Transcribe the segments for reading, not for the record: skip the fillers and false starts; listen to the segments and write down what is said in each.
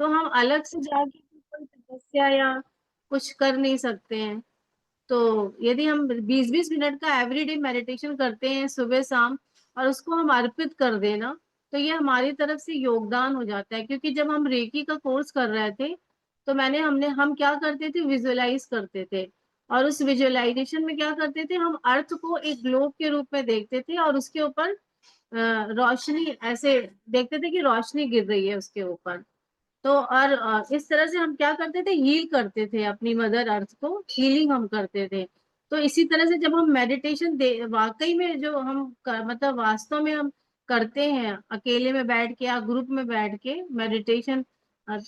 तो हम अलग से जाके कोई तपस्या या कुछ कर नहीं सकते हैं। तो यदि हम 20-20 मिनट का एवरीडे मेडिटेशन करते हैं सुबह शाम, और उसको हम अर्पित कर देना, तो ये हमारी तरफ से योगदान हो जाता है। क्योंकि जब हम रेकी का कोर्स कर रहे थे, तो हम क्या करते थे, विजुअलाइज करते थे। और उस विजुअलाइजेशन में क्या करते थे, हम अर्थ को एक ग्लोब के रूप में देखते थे, और उसके ऊपर रोशनी ऐसे देखते थे कि रोशनी गिर रही है उसके ऊपर। तो और इस तरह से हम क्या करते थे, हील करते थे अपनी मदर अर्थ को, हीलिंग हम करते थे। तो इसी तरह से जब हम मेडिटेशन दे वाकई में जो मतलब वास्तव में हम करते हैं, अकेले में बैठ के या ग्रुप में बैठ के मेडिटेशन,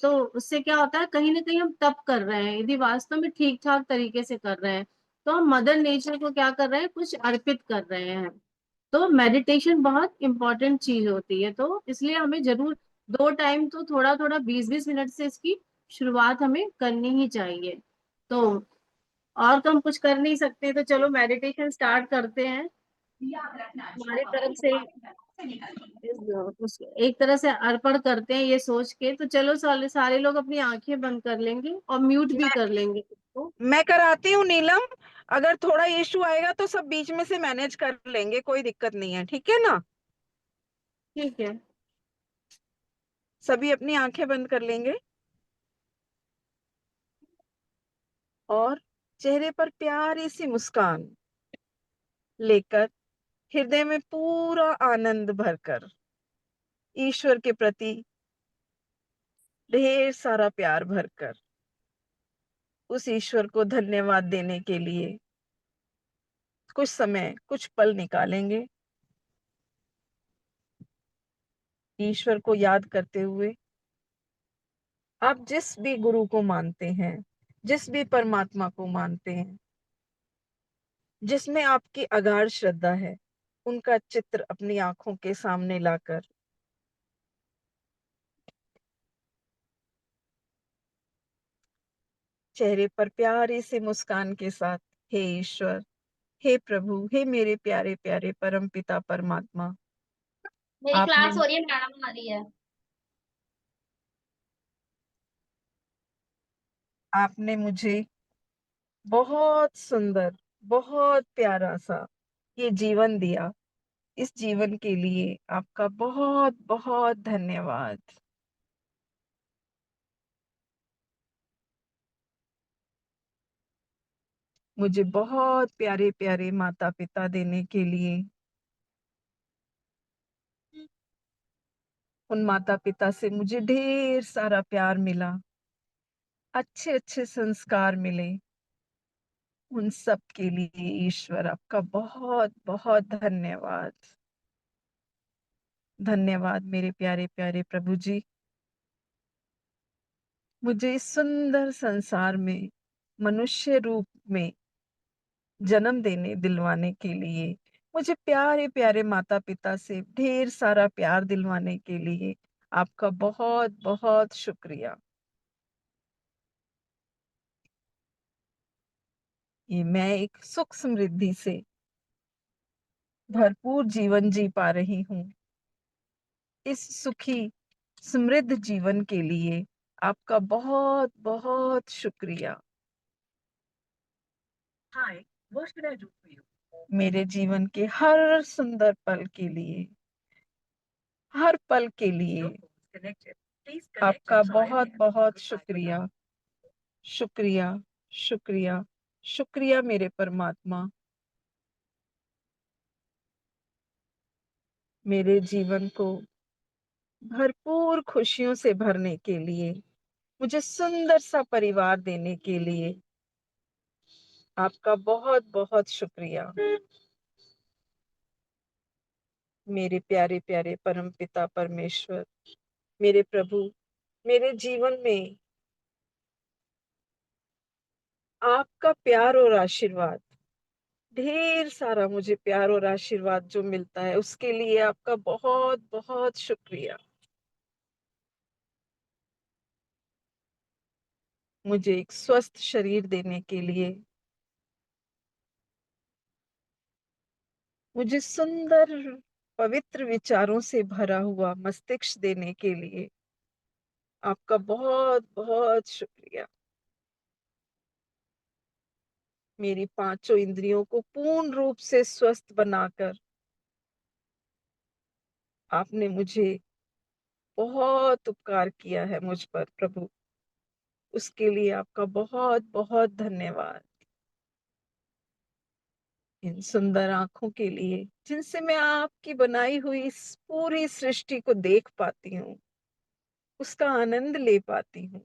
तो उससे क्या होता है, कहीं ना कहीं हम तप कर रहे हैं, यदि वास्तव में ठीक ठाक तरीके से कर रहे हैं, तो हम मदर नेचर को क्या कर रहे हैं, कुछ अर्पित कर रहे हैं। तो मेडिटेशन बहुत इंपॉर्टेंट चीज होती है, तो इसलिए हमें जरूर 2 टाइम तो थोड़ा थोड़ा 20-20 मिनट से इसकी शुरुआत हमें करनी ही चाहिए। तो और तो हम कुछ कर नहीं सकते, तो चलो मेडिटेशन स्टार्ट करते हैं हमारी तरफ से। एक तरह से अर्पण करते हैं ये सोच के। तो चलो सारे सारे लोग अपनी आंखें बंद कर लेंगे और म्यूट भी मैं कर लेंगे इसको। मैं कराती हूँ नीलम। अगर थोड़ा इशू आएगा तो सब बीच में से मैनेज कर लेंगे, कोई दिक्कत नहीं है, ठीक है ना। ठीक है। सभी अपनी आंखें बंद कर लेंगे और चेहरे पर प्यारी सी मुस्कान लेकर, हृदय में पूरा आनंद भरकर, ईश्वर के प्रति ढेर सारा प्यार भरकर, उस ईश्वर को धन्यवाद देने के लिए कुछ समय, कुछ पल निकालेंगे। ईश्वर को याद करते हुए, आप जिस भी गुरु को मानते हैं, जिस भी परमात्मा को मानते हैं, जिसमें आपकी अगाध श्रद्धा है, उनका चित्र अपनी आंखों के सामने लाकर चेहरे पर प्यारी सी मुस्कान के साथ, हे ईश्वर, हे प्रभु, हे मेरे प्यारे प्यारे परम पिता परमात्मा, मेरी आपने क्लास हो रही है, मैडम आ रही है। आपने मुझे बहुत सुंदर, बहुत प्यारा सा ये जीवन दिया। इस जीवन के लिए आपका बहुत बहुत धन्यवाद। मुझे बहुत प्यारे प्यारे माता पिता देने के लिए, उन माता पिता से मुझे ढेर सारा प्यार मिला, अच्छे अच्छे संस्कार मिले। उन सब के लिए ईश्वर आपका बहुत बहुत धन्यवाद। धन्यवाद मेरे प्यारे प्यारे प्रभु जी, मुझे इस सुंदर संसार में मनुष्य रूप में जन्म देने दिलवाने के लिए, मुझे प्यारे प्यारे माता पिता से ढेर सारा प्यार दिलवाने के लिए आपका बहुत बहुत शुक्रिया। ये मैं एक सुख समृद्धि से भरपूर जीवन जी पा रही हूँ। इस सुखी समृद्ध जीवन के लिए आपका बहुत बहुत शुक्रिया। Hi, what can I do for you? मेरे जीवन के हर सुंदर पल के लिए, हर पल के लिए आपका बहुत बहुत शुक्रिया। शुक्रिया, शुक्रिया, शुक्रिया मेरे परमात्मा। मेरे जीवन को भरपूर खुशियों से भरने के लिए, मुझे सुंदर सा परिवार देने के लिए आपका बहुत बहुत शुक्रिया। मेरे प्यारे प्यारे परम पिता परमेश्वर, मेरे प्रभु, मेरे जीवन में आपका प्यार और आशीर्वाद, ढेर सारा मुझे प्यार और आशीर्वाद जो मिलता है, उसके लिए आपका बहुत बहुत शुक्रिया। मुझे एक स्वस्थ शरीर देने के लिए, मुझे सुंदर पवित्र विचारों से भरा हुआ मस्तिष्क देने के लिए आपका बहुत बहुत शुक्रिया। मेरी पांचों इंद्रियों को पूर्ण रूप से स्वस्थ बनाकर आपने मुझे बहुत उपकार किया है मुझ पर प्रभु। उसके लिए आपका बहुत बहुत धन्यवाद। इन सुंदर आंखों के लिए जिनसे मैं आपकी बनाई हुई इस पूरी सृष्टि को देख पाती हूँ, उसका आनंद ले पाती हूँ।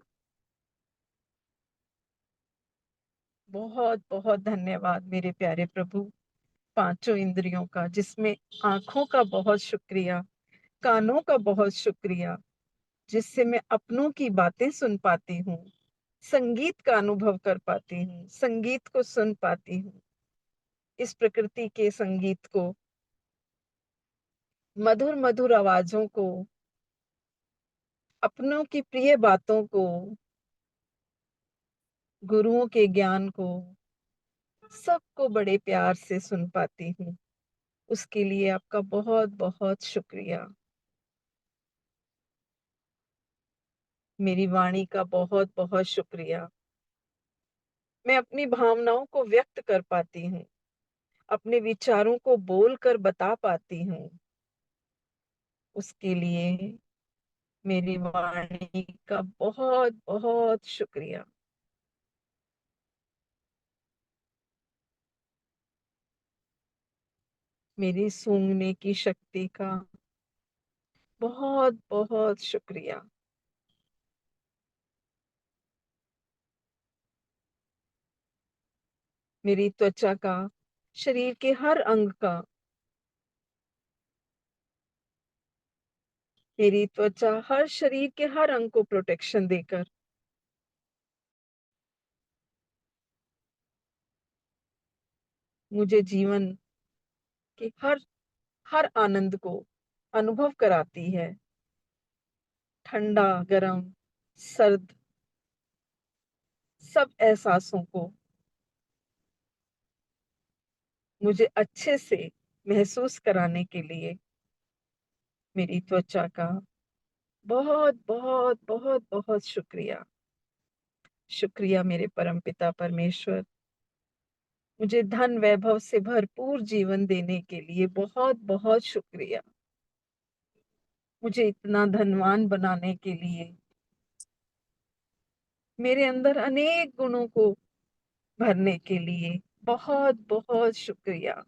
बहुत बहुत धन्यवाद मेरे प्यारे प्रभु। पांचों इंद्रियों का, जिसमें आंखों का बहुत शुक्रिया, कानों का बहुत शुक्रिया, जिससे मैं अपनों की बातें सुन पाती हूँ, संगीत का अनुभव कर पाती हूँ, संगीत को सुन पाती हूँ, इस प्रकृति के संगीत को, मधुर मधुर आवाजों को, अपनों की प्रिय बातों को, गुरुओं के ज्ञान को, सबको बड़े प्यार से सुन पाती हूँ। उसके लिए आपका बहुत बहुत शुक्रिया। मेरी वाणी का बहुत बहुत शुक्रिया। मैं अपनी भावनाओं को व्यक्त कर पाती हूँ, अपने विचारों को बोलकर बता पाती हूँ। उसके लिए मेरी वाणी का बहुत बहुत शुक्रिया। मेरी सूंघने की शक्ति का बहुत बहुत शुक्रिया। मेरी त्वचा का, शरीर के हर अंग का, मेरी त्वचा हर शरीर के हर अंग को प्रोटेक्शन देकर मुझे जीवन के हर हर आनंद को अनुभव कराती है। ठंडा, गरम, सर्द, सब एहसासों को मुझे अच्छे से महसूस कराने के लिए मेरी त्वचा का बहुत बहुत बहुत बहुत शुक्रिया। शुक्रिया मेरे परमपिता परमेश्वर, मुझे धन वैभव से भरपूर जीवन देने के लिए बहुत बहुत शुक्रिया। मुझे इतना धनवान बनाने के लिए, मेरे अंदर अनेक गुणों को भरने के लिए बहुत बहुत शुक्रिया।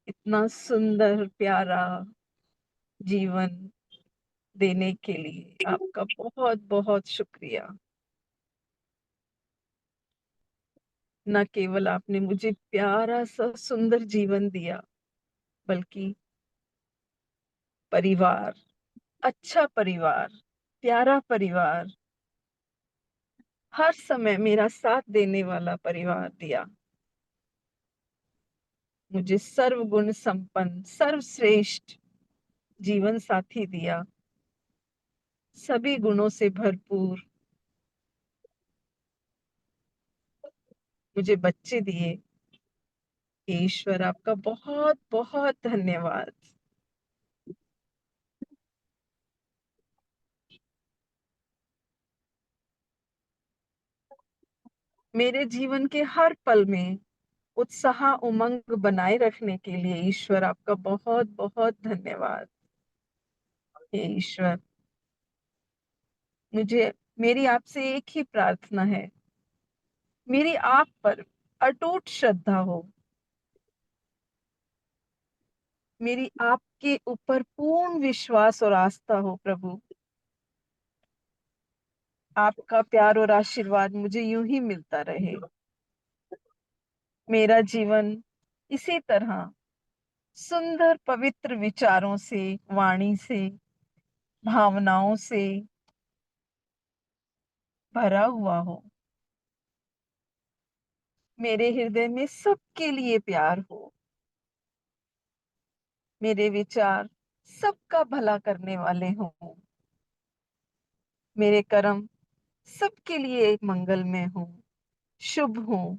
इतना सुंदर प्यारा जीवन देने के लिए आपका बहुत बहुत शुक्रिया। न केवल आपने मुझे प्यारा सा सुंदर जीवन दिया, बल्कि परिवार, अच्छा परिवार, प्यारा परिवार, हर समय मेरा साथ देने वाला परिवार दिया। मुझे सर्वगुण संपन्न, सर्वश्रेष्ठ जीवन साथी दिया, सभी गुणों से भरपूर। मुझे बच्चे दिए। ईश्वर आपका बहुत बहुत धन्यवाद। मेरे जीवन के हर पल में उत्साह उमंग बनाए रखने के लिए ईश्वर आपका बहुत बहुत धन्यवाद। हे ईश्वर, मुझे, मेरी आपसे एक ही प्रार्थना है, मेरी आप पर अटूट श्रद्धा हो, मेरी आपके ऊपर पूर्ण विश्वास और आस्था हो प्रभु। आपका प्यार और आशीर्वाद मुझे यूं ही मिलता रहे। मेरा जीवन इसी तरह सुंदर पवित्र विचारों से, वाणी से, भावनाओं से भरा हुआ हो। मेरे हृदय में सबके लिए प्यार हो। मेरे विचार सबका भला करने वाले हों। मेरे कर्म सबके लिए मंगलमय हों, शुभ हों।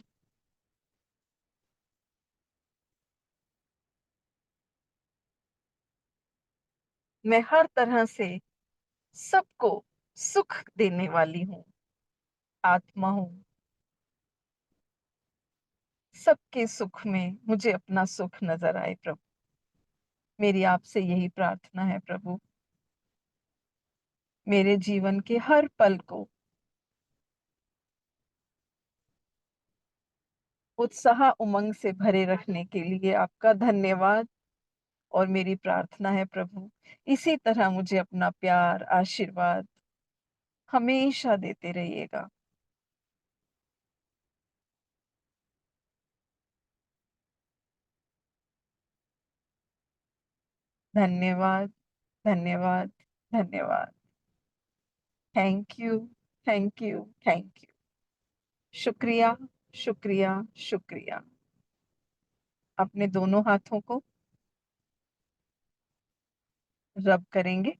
मैं हर तरह से सबको सुख देने वाली हूँ, आत्मा हूँ। सबके सुख में मुझे अपना सुख नजर आए प्रभु। मेरी आपसे यही प्रार्थना है प्रभु। मेरे जीवन के हर पल को उत्साह उमंग से भरे रखने के लिए आपका धन्यवाद। और मेरी प्रार्थना है प्रभु, इसी तरह मुझे अपना प्यार, आशीर्वाद हमेशा देते रहिएगा। धन्यवाद, धन्यवाद, धन्यवाद। Thank you, thank you, thank you. शुक्रिया, शुक्रिया, शुक्रिया। अपने दोनों हाथों को रब करेंगे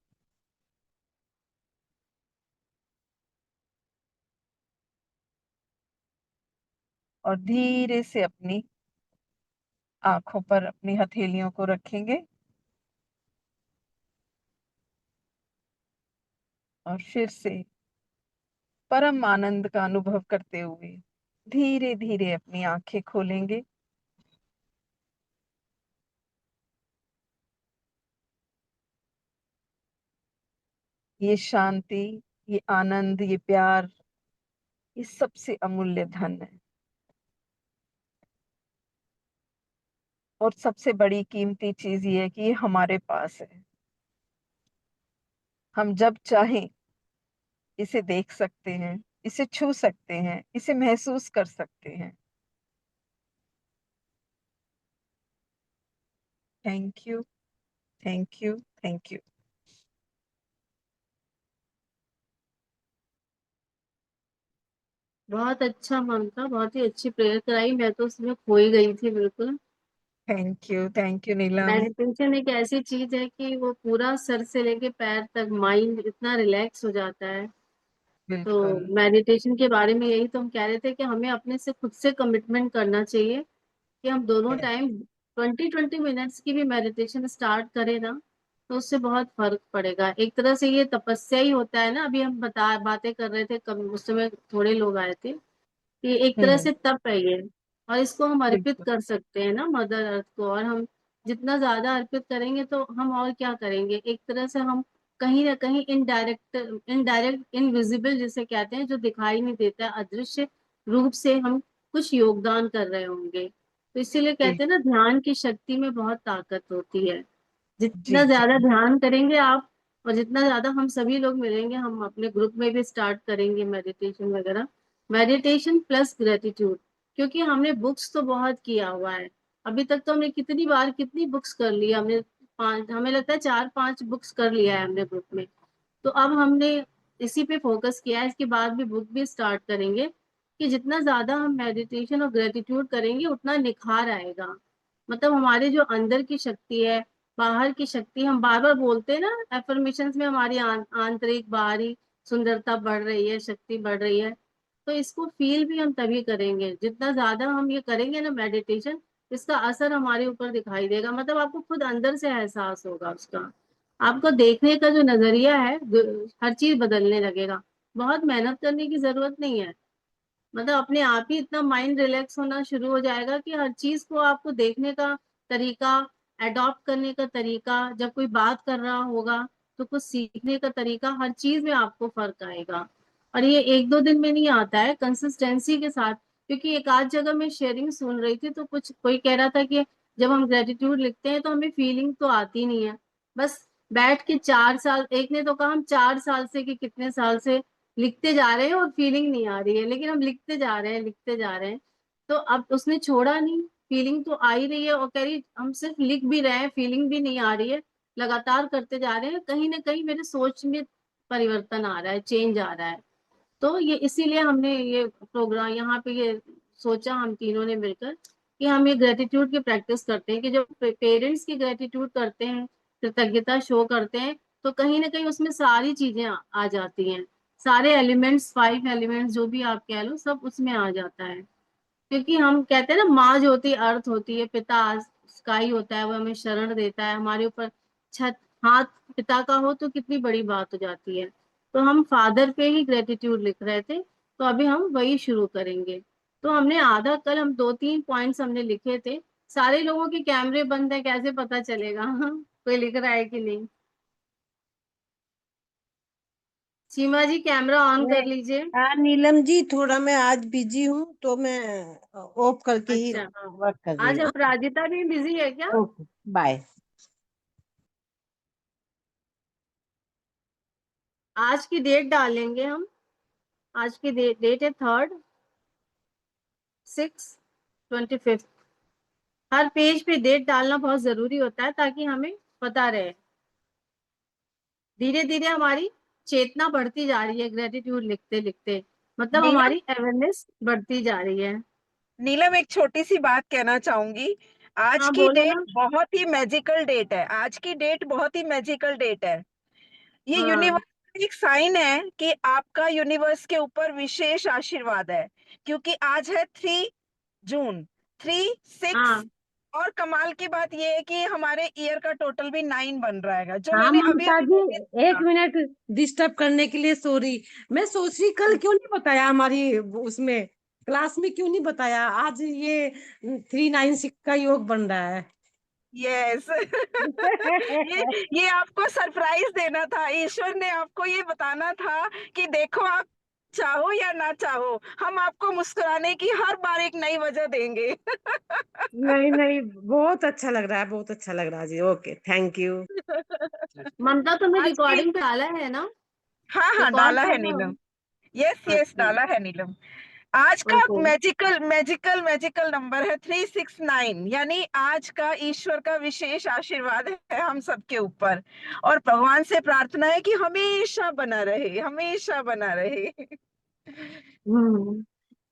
और धीरे से अपनी आंखों पर अपनी हथेलियों को रखेंगे और फिर से परम आनंद का अनुभव करते हुए धीरे धीरे अपनी आंखें खोलेंगे। ये शांति, ये आनंद, ये प्यार, ये सबसे अमूल्य धन है और सबसे बड़ी कीमती चीज ये है कि ये हमारे पास है। हम जब चाहें इसे देख सकते हैं, इसे छू सकते हैं, इसे महसूस कर सकते हैं। Thank you, thank you, thank you. बहुत अच्छा ममता, बहुत ही अच्छी प्रेयर कराई। मैं तो उसमें खो ही गई थी बिल्कुल। Thank you Neelam. मेडिटेशन एक ऐसी चीज है कि वो पूरा सर से लेके पैर तक माइंड इतना रिलैक्स हो जाता है। तो बिल्कुल। मेडिटेशन के बारे में यही तो हम कह रहे थे कि हमें अपने से खुद से कमिटमेंट करना चाहिए कि हम दोनों Yes, टाइम 20-20 मिनट्स की भी मेडिटेशन स्टार्ट करें ना, तो उससे बहुत फर्क पड़ेगा। एक तरह से ये तपस्या ही होता है ना। अभी हम बातें कर रहे थे, कब उस समय थोड़े लोग आए थे। ये एक तरह हम्म, से तप है ये। और इसको हम अर्पित बिल्कुल। कर सकते हैं ना मदर अर्थ को। और हम जितना ज्यादा अर्पित करेंगे तो हम और क्या करेंगे, एक तरह से हम कहीं ना कहीं इनडायरेक्ट, इनविजिबल जिसे कहते हैं, जो दिखाई नहीं देता है, अदृश्य रूप से हम कुछ योगदान कर रहे होंगे। तो इसीलिए कहते हैं ना, बिल्कुल। ध्यान की शक्ति में बहुत ताकत होती है। जितना जी जी। ज्यादा ध्यान करेंगे आप, और जितना ज्यादा हम सभी लोग मिलेंगे, हम अपने ग्रुप में भी स्टार्ट करेंगे मेडिटेशन वगैरह। मेडिटेशन प्लस ग्रेटिट्यूड, क्योंकि हमने बुक्स तो बहुत किया हुआ है। अभी तक तो हमने कितनी बार कितनी बुक्स कर ली हमने, पांच, हमें लगता है 4-5 बुक्स कर लिया है हमने ग्रुप में। तो अब हमने इसी पे फोकस किया है, इसके बाद भी बुक भी स्टार्ट करेंगे कि जितना ज्यादा हम मेडिटेशन और ग्रेटिट्यूड करेंगे उतना निखार आएगा। मतलब हमारे जो अंदर की शक्ति है, बाहर की शक्ति, हम बार बार बोलते हैं ना एफर्मेशंस में, हमारी आंतरिक बाहरी सुंदरता बढ़ रही है, शक्ति बढ़ रही है। तो इसको फील भी हम तभी करेंगे जितना ज्यादा हम ये करेंगे ना मेडिटेशन। इसका असर हमारे ऊपर दिखाई देगा, मतलब आपको खुद अंदर से एहसास होगा उसका। आपको देखने का जो नजरिया है, हर चीज बदलने लगेगा। बहुत मेहनत करने की जरूरत नहीं है। मतलब अपने आप ही इतना माइंड रिलैक्स होना शुरू हो जाएगा कि हर चीज को आपको देखने का तरीका, अडॉप्ट करने का तरीका, जब कोई बात कर रहा होगा तो कुछ सीखने का तरीका, हर चीज में आपको फर्क आएगा। और ये 1-2 दिन में नहीं आता है, कंसिस्टेंसी के साथ। क्योंकि एक आध जगह मैं शेयरिंग सुन रही थी, तो कुछ कोई कह रहा था कि जब हम ग्रेटिट्यूड लिखते हैं तो हमें फीलिंग तो आती नहीं है। बस बैठ के 4 साल, एक ने तो कहा हम 4 साल से कि कितने साल से लिखते जा रहे हैं और फीलिंग नहीं आ रही है, लेकिन हम लिखते जा रहे हैं, लिखते जा रहे हैं। तो अब उसने छोड़ा नहीं, फीलिंग तो आ ही रही है, और कह रही हम सिर्फ लिख भी रहे हैं, फीलिंग भी नहीं आ रही है, लगातार करते जा रहे हैं, कहीं ना कहीं मेरे सोच में परिवर्तन आ रहा है, चेंज आ रहा है। तो ये इसीलिए हमने ये प्रोग्राम यहाँ पे ये सोचा, हम तीनों ने मिलकर, कि हम ये ग्रेटिट्यूड की प्रैक्टिस करते हैं कि जब पेरेंट्स की ग्रेटिट्यूड करते हैं, कृतज्ञता शो करते हैं, तो कहीं ना कहीं उसमें सारी चीजें आ जाती हैं। सारे एलिमेंट्स, 5 एलिमेंट्स जो भी आप कह लो, सब उसमें आ जाता है। क्योंकि हम कहते हैं ना, माँ जो होती है अर्थ होती है, पिता स्काई होता है, वो हमें शरण देता है, हमारे ऊपर छत हाथ पिता का हो तो कितनी बड़ी बात हो जाती है। तो हम फादर पे ही ग्रेटिट्यूड लिख रहे थे, तो अभी हम वही शुरू करेंगे। तो हमने आधा, कल हम 2-3 पॉइंट्स हमने लिखे थे। सारे लोगों के कैमरे बंद है, कैसे पता चलेगा हाँ कोई लिख रहा है कि नहीं। सीमा जी कैमरा ऑन कर नहीं, लीजिए। नीलम जी थोड़ा मैं आज बिजी हूँ तो मैं ऑफ करके ही अच्छा, वर्क कर रही आज हूँ। अपराजिता भी बिजी है क्या? Okay bye. आज की डेट डालेंगे हम। आज की डेट है 3/6/25। हर पेज पे डेट डालना बहुत जरूरी होता है ताकि हमें पता रहे। धीरे धीरे हमारी चेतना बढ़ती जा रही है ग्रेटिट्यूड लिखते लिखते, मतलब नीलम, हमारी अवेयरनेस बढ़ती जा रही है। नीलम एक छोटी सी बात कहना चाहूंगी। आज हाँ की बोलो डेट ना। बहुत ही मैजिकल डेट है। आज की डेट बहुत ही मैजिकल डेट है। ये हाँ यूनिवर्स का एक साइन है कि आपका यूनिवर्स के ऊपर विशेष आशीर्वाद है, क्योंकि आज है 3 जून, 3/6। हाँ और कमाल की बात ये है कि हमारे ईयर का टोटल भी 9 बन रहेगा, जो हाँ मैंने अभी ममता अभी जी, नोटिस एक किया। मिनट डिस्टर्ब करने के लिए सॉरी। मैं सोच रही कल क्यों नहीं बताया हमारी उसमें क्लास में, क्यों नहीं बताया आज ये 396 का योग बन रहा है। यस ये आपको सरप्राइज देना था। ईश्वर ने आपको ये बताना था कि देखो, आप चाहो या ना चाहो, हम आपको मुस्कुराने की हर बार एक नई वजह देंगे नहीं नहीं, बहुत अच्छा लग रहा है, बहुत अच्छा लग रहा है जी। Okay thank you. ममता तुमने आज की, रिकॉर्डिंग डाला है ना? हाँ हाँ रिकॉर्ड डाला है कर रहे हो? नीलम। यस यस अच्छा। डाला है नीलम। आज का okay. Magical magical magical number है 369, यानी आज का ईश्वर का विशेष आशीर्वाद है हम सबके ऊपर। और भगवान से प्रार्थना है कि हमेशा बना रहे, हमेशा बना रहे हम्म।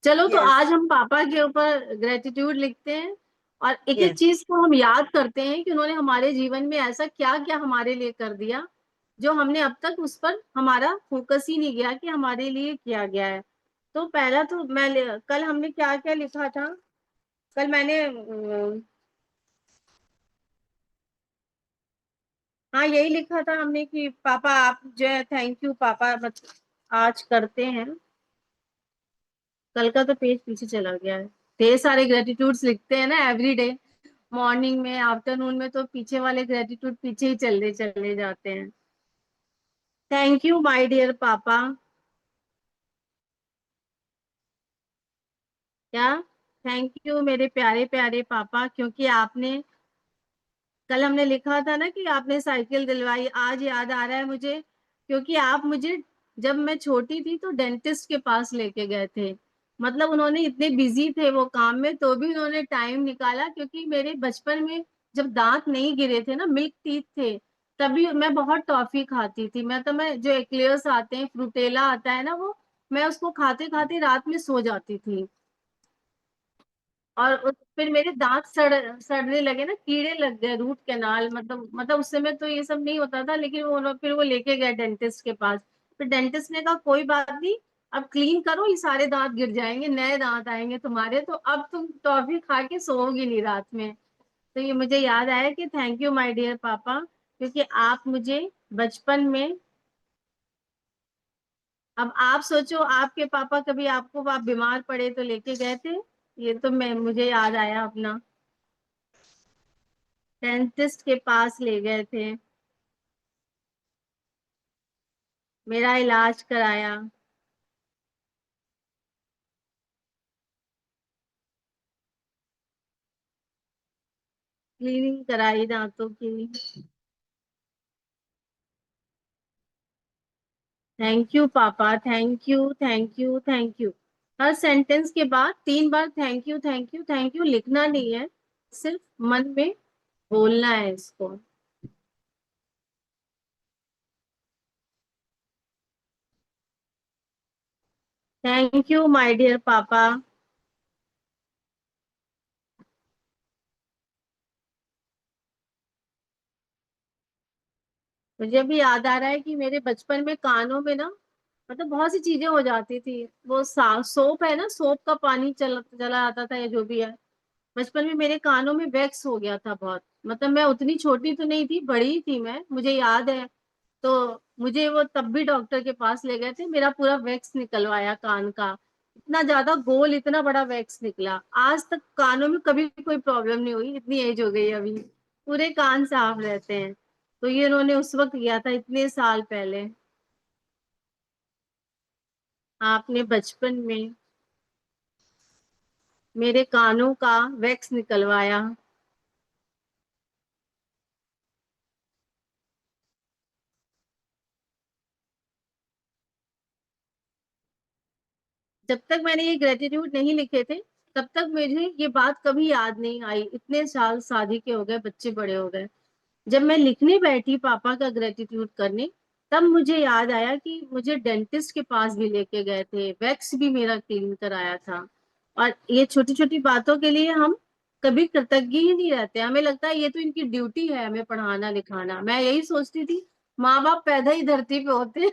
चलो तो यस आज हम पापा के ऊपर ग्रेटिट्यूड लिखते हैं, और एक एक यस चीज को हम याद करते हैं कि उन्होंने हमारे जीवन में ऐसा क्या क्या हमारे लिए कर दिया, जो हमने अब तक उस पर हमारा फोकस ही नहीं गया कि हमारे लिए किया गया है। तो पहला तो कल हमने क्या क्या लिखा था? कल मैंने हाँ यही लिखा था हमने कि पापा आप जो है, थैंक यू पापा आज करते हैं। कल का तो पेज पीछे चला गया है। ढेर सारे ग्रेटिट्यूड्स लिखते हैं ना एवरी डे, मॉर्निंग में आफ्टरनून में, तो पीछे वाले ग्रेटिट्यूड पीछे ही चलते चले जाते हैं। थैंक यू माय डियर पापा। क्या? थैंक यू मेरे प्यारे प्यारे पापा, क्योंकि आपने, कल हमने लिखा था ना कि आपने साइकिल दिलवाई, आज याद आ रहा है मुझे, क्योंकि आप मुझे जब मैं छोटी थी तो डेंटिस्ट के पास लेके गए थे। मतलब उन्होंने, इतने बिजी थे वो काम में, तो भी उन्होंने टाइम निकाला, क्योंकि मेरे बचपन में जब दांत नहीं गिरे थे ना, मिल्क टीथ थे, तभी मैं बहुत टॉफी खाती थी। मैं जो एक्लेयर्स आते हैं, फ्रूटेला आता है ना, वो मैं उसको खाते खाते रात में सो जाती थी। और फिर मेरे दांत सड़ने लगे ना, कीड़े लग गए, रूट कैनाल, मतलब उस समय तो ये सब नहीं होता था, लेकिन फिर वो लेके गए डेंटिस्ट के पास। फिर डेंटिस्ट ने कहा कोई बात नहीं, अब क्लीन करो, ये सारे दांत गिर जाएंगे, नए दांत आएंगे तुम्हारे, तो अब तुम टॉफी खा के सोओगी नहीं रात में। तो ये मुझे याद आया कि थैंक यू माय डियर पापा, क्योंकि आप मुझे बचपन में, अब आप सोचो आपके पापा कभी आपको, आप बीमार पड़े तो लेके गए थे। ये तो मैं, मुझे याद आया अपना, डेंटिस्ट के पास ले गए थे, मेरा इलाज कराया, क्लीनिंग कराई दांतों की। थैंक यू पापा, thank you thank you thank you. हर सेंटेंस के बाद 3 बार thank you thank you thank you लिखना नहीं है, सिर्फ मन में बोलना है इसको। थैंक यू माय डियर पापा। मुझे अभी याद आ रहा है कि मेरे बचपन में कानों में ना, मतलब बहुत सी चीजें हो जाती थी। वो सोप है ना, सोप का पानी चला आता था या जो भी है, बचपन में मेरे कानों में वैक्स हो गया था बहुत। मतलब मैं उतनी छोटी तो नहीं थी, बड़ी ही थी मैं, मुझे याद है। तो मुझे वो तब भी डॉक्टर के पास ले गए थे, मेरा पूरा वैक्स निकलवाया कान का। इतना ज्यादा गोल, इतना बड़ा वैक्स निकला। आज तक कानों में कभी कोई प्रॉब्लम नहीं हुई, इतनी एज हो गई अभी, पूरे कान साफ रहते हैं। तो ये इन्होंने उस वक्त किया था, इतने साल पहले, आपने बचपन में मेरे कानों का वैक्स निकलवाया। जब तक मैंने ये ग्रेटिट्यूड नहीं लिखे थे, तब तक मुझे ये बात कभी याद नहीं आई। इतने साल शादी के हो गए, बच्चे बड़े हो गए, जब मैं लिखने बैठी पापा का ग्रेटिट्यूड करने, तब मुझे याद आया कि मुझे डेंटिस्ट के पास भी लेके गए थे, वैक्स भी मेरा क्लीन कराया था। और ये छोटी छोटी बातों के लिए हम कभी कृतज्ञ ही नहीं रहते, हमें लगता है ये तो इनकी ड्यूटी है हमें पढ़ाना लिखाना। मैं यही सोचती थी, माँ बाप पैदा ही धरती पे होते हैं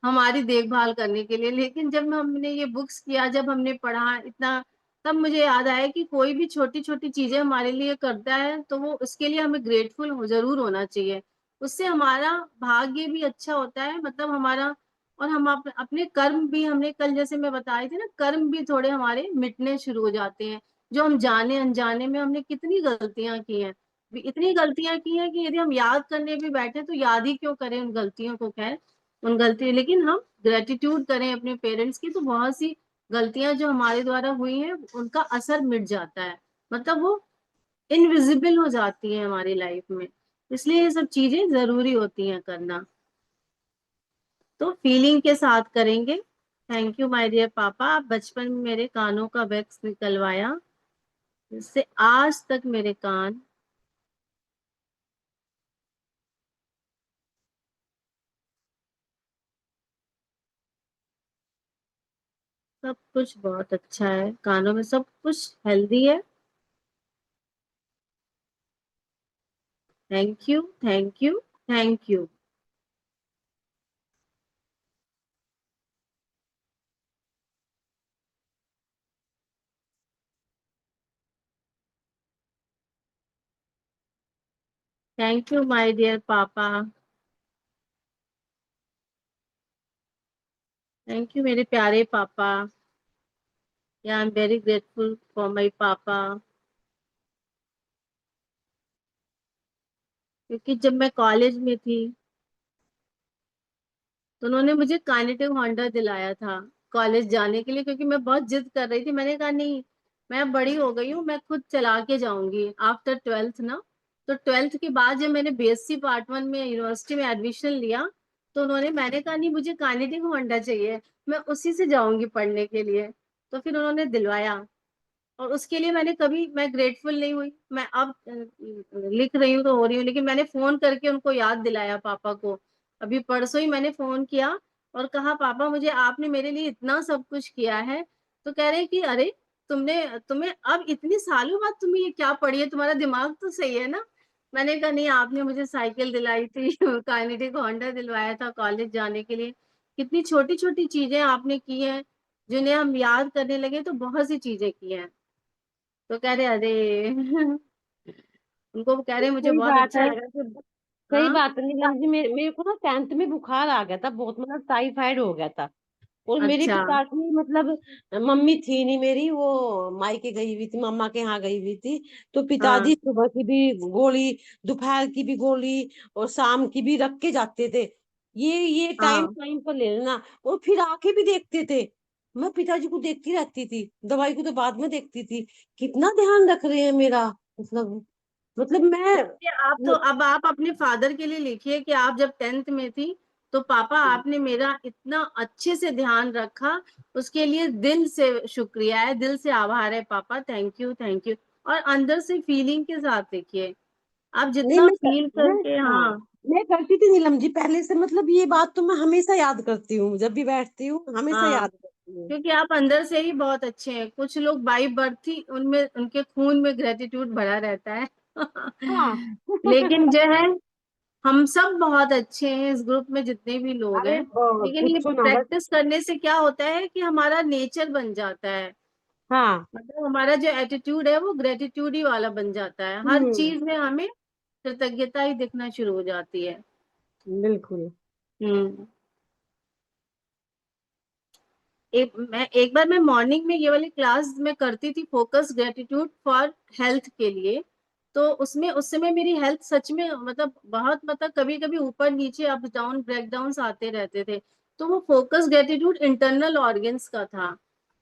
हमारी देखभाल करने के लिए। लेकिन जब हमने ये बुक्स किया, जब हमने पढ़ा इतना, तब मुझे याद आया कि कोई भी छोटी छोटी चीजें हमारे लिए करता है तो वो उसके लिए हमें ग्रेटफुल जरूर होना चाहिए। उससे हमारा भाग्य भी अच्छा होता है, मतलब हमारा। और हम अपने कर्म भी, हमने कल जैसे मैं बताई थी ना, कर्म भी थोड़े हमारे मिटने शुरू हो जाते हैं। जो हम जाने अनजाने में हमने कितनी गलतियां की हैं, इतनी गलतियां की हैं कि यदि हम याद करने भी बैठे तो याद ही क्यों करें उन गलतियों को। खैर, उन गलतियों, लेकिन हम ग्रेटिट्यूड करें अपने पेरेंट्स की, तो बहुत सी गलतियां जो हमारे द्वारा हुई हैं उनका असर मिट जाता है, मतलब वो इनविजिबल हो जाती है हमारी लाइफ में। इसलिए ये सब चीजें जरूरी होती हैं करना। तो फीलिंग के साथ करेंगे। थैंक यू माय डियर पापा, आप बचपन में मेरे कानों का वैक्स निकलवाया, जिससे आज तक मेरे कान सब कुछ बहुत अच्छा है, कानों में सब कुछ हेल्दी है। Thank you, thank you, thank you. Thank you my dear papa. Thank you मेरे प्यारे पापा। या I am very grateful for my papa. क्योंकि जब मैं कॉलेज में थी तो उन्होंने मुझे काइनेटिव होंडा दिलाया था कॉलेज जाने के लिए, क्योंकि मैं बहुत जिद कर रही थी। मैंने कहा नहीं, मैं बड़ी हो गई हूँ, मैं खुद चला के जाऊंगी आफ्टर ट्वेल्थ ना। तो ट्वेल्थ के बाद जब मैंने बीएससी पार्ट वन में यूनिवर्सिटी में एडमिशन लिया, तो मैंने कहा नहीं, मुझे काइनेटिव होंडा चाहिए, मैं उसी से जाऊंगी पढ़ने के लिए। तो फिर उन्होंने दिलवाया, और उसके लिए मैं ग्रेटफुल नहीं हुई। मैं अब लिख रही हूँ तो हो रही हूँ, लेकिन मैंने फोन करके उनको याद दिलाया पापा को। अभी परसों ही मैंने फोन किया और कहा, पापा मुझे आपने मेरे लिए इतना सब कुछ किया है। तो कह रहे कि अरे, तुम्हें अब इतनी सालों बाद तुम्हें ये क्या पड़ी है, तुम्हारा दिमाग तो सही है ना। मैंने कहा नहीं, आपने मुझे साइकिल दिलाई थी काइनेटिक होंडा दिलवाया था कॉलेज जाने के लिए। कितनी छोटी छोटी चीजें आपने की हैं, जिन्हें हम याद करने लगे तो बहुत सी चीजें की हैं। तो कह रहे अरे उनको कह रहे मुझे सही बहुत बात अच्छा है। लगा कि सही हाँ। बात है नीलम जी, मेरे को ना 10th में बुखार आ गया था बहुत, मतलब टाइफाइड हो गया था। और मेरे अच्छा। पिताजी मतलब, मम्मी थी नहीं मेरी, वो मायके गई हुई थी, मम्मा के यहाँ गई हुई थी। तो पिताजी हाँ। सुबह की भी गोली, दोपहर की भी गोली, और शाम की भी रख के जाते थे। ये टाइम हाँ। टाइम पर ले लेना। और फिर आके भी देखते थे। मैं पिताजी को देखती रहती थी, दवाई को तो बाद में देखती थी। कितना ध्यान रख रहे हैं मेरा, मतलब मैं। ये आप तो, अब आप अपने फादर के लिए लिखिए कि आप जब टेंथ में थी तो पापा आपने मेरा इतना अच्छे से ध्यान रखा, उसके लिए दिल से शुक्रिया है, दिल से आभार है पापा, थैंक यू, थैंक यू। और अंदर से फीलिंग के साथ लिखिए, आप नहीं, जितना फील करके। हाँ, हाँ। मैं करती थी नीलम जी पहले से, मतलब ये बात तो मैं हमेशा याद करती हूँ, जब भी बैठती हूँ हमेशा हाँ, याद करती हूँ। क्योंकि आप अंदर से ही बहुत अच्छे हैं। कुछ लोग बाई बर्थ ही उनमें, उनके खून में ग्रेटिट्यूड भरा रहता है हाँ लेकिन जो है, हम सब बहुत अच्छे हैं इस ग्रुप में जितने भी लोग अरे हैं। लेकिन ये पूछो ना बस। प्रैक्टिस करने से क्या होता है कि हमारा नेचर बन जाता है। हाँ। मतलब हमारा जो एटीट्यूड है वो ग्रेटिट्यूड ही वाला बन जाता है, हर हम्म। चीज में हमें कृतज्ञता ही दिखना शुरू हो जाती है। बिल्कुल। हम्म। एक बार मैं मॉर्निंग में ये वाली क्लास में करती थी, फोकस ग्रेटिट्यूड फॉर हेल्थ के लिए। तो उसमें उस समय मेरी हेल्थ सच में मतलब बहुत, मतलब कभी कभी ऊपर नीचे अप डाउन ब्रेकडाउन्स आते रहते थे। तो वो फोकस ग्रेटिट्यूड इंटरनल ऑर्गन्स का था।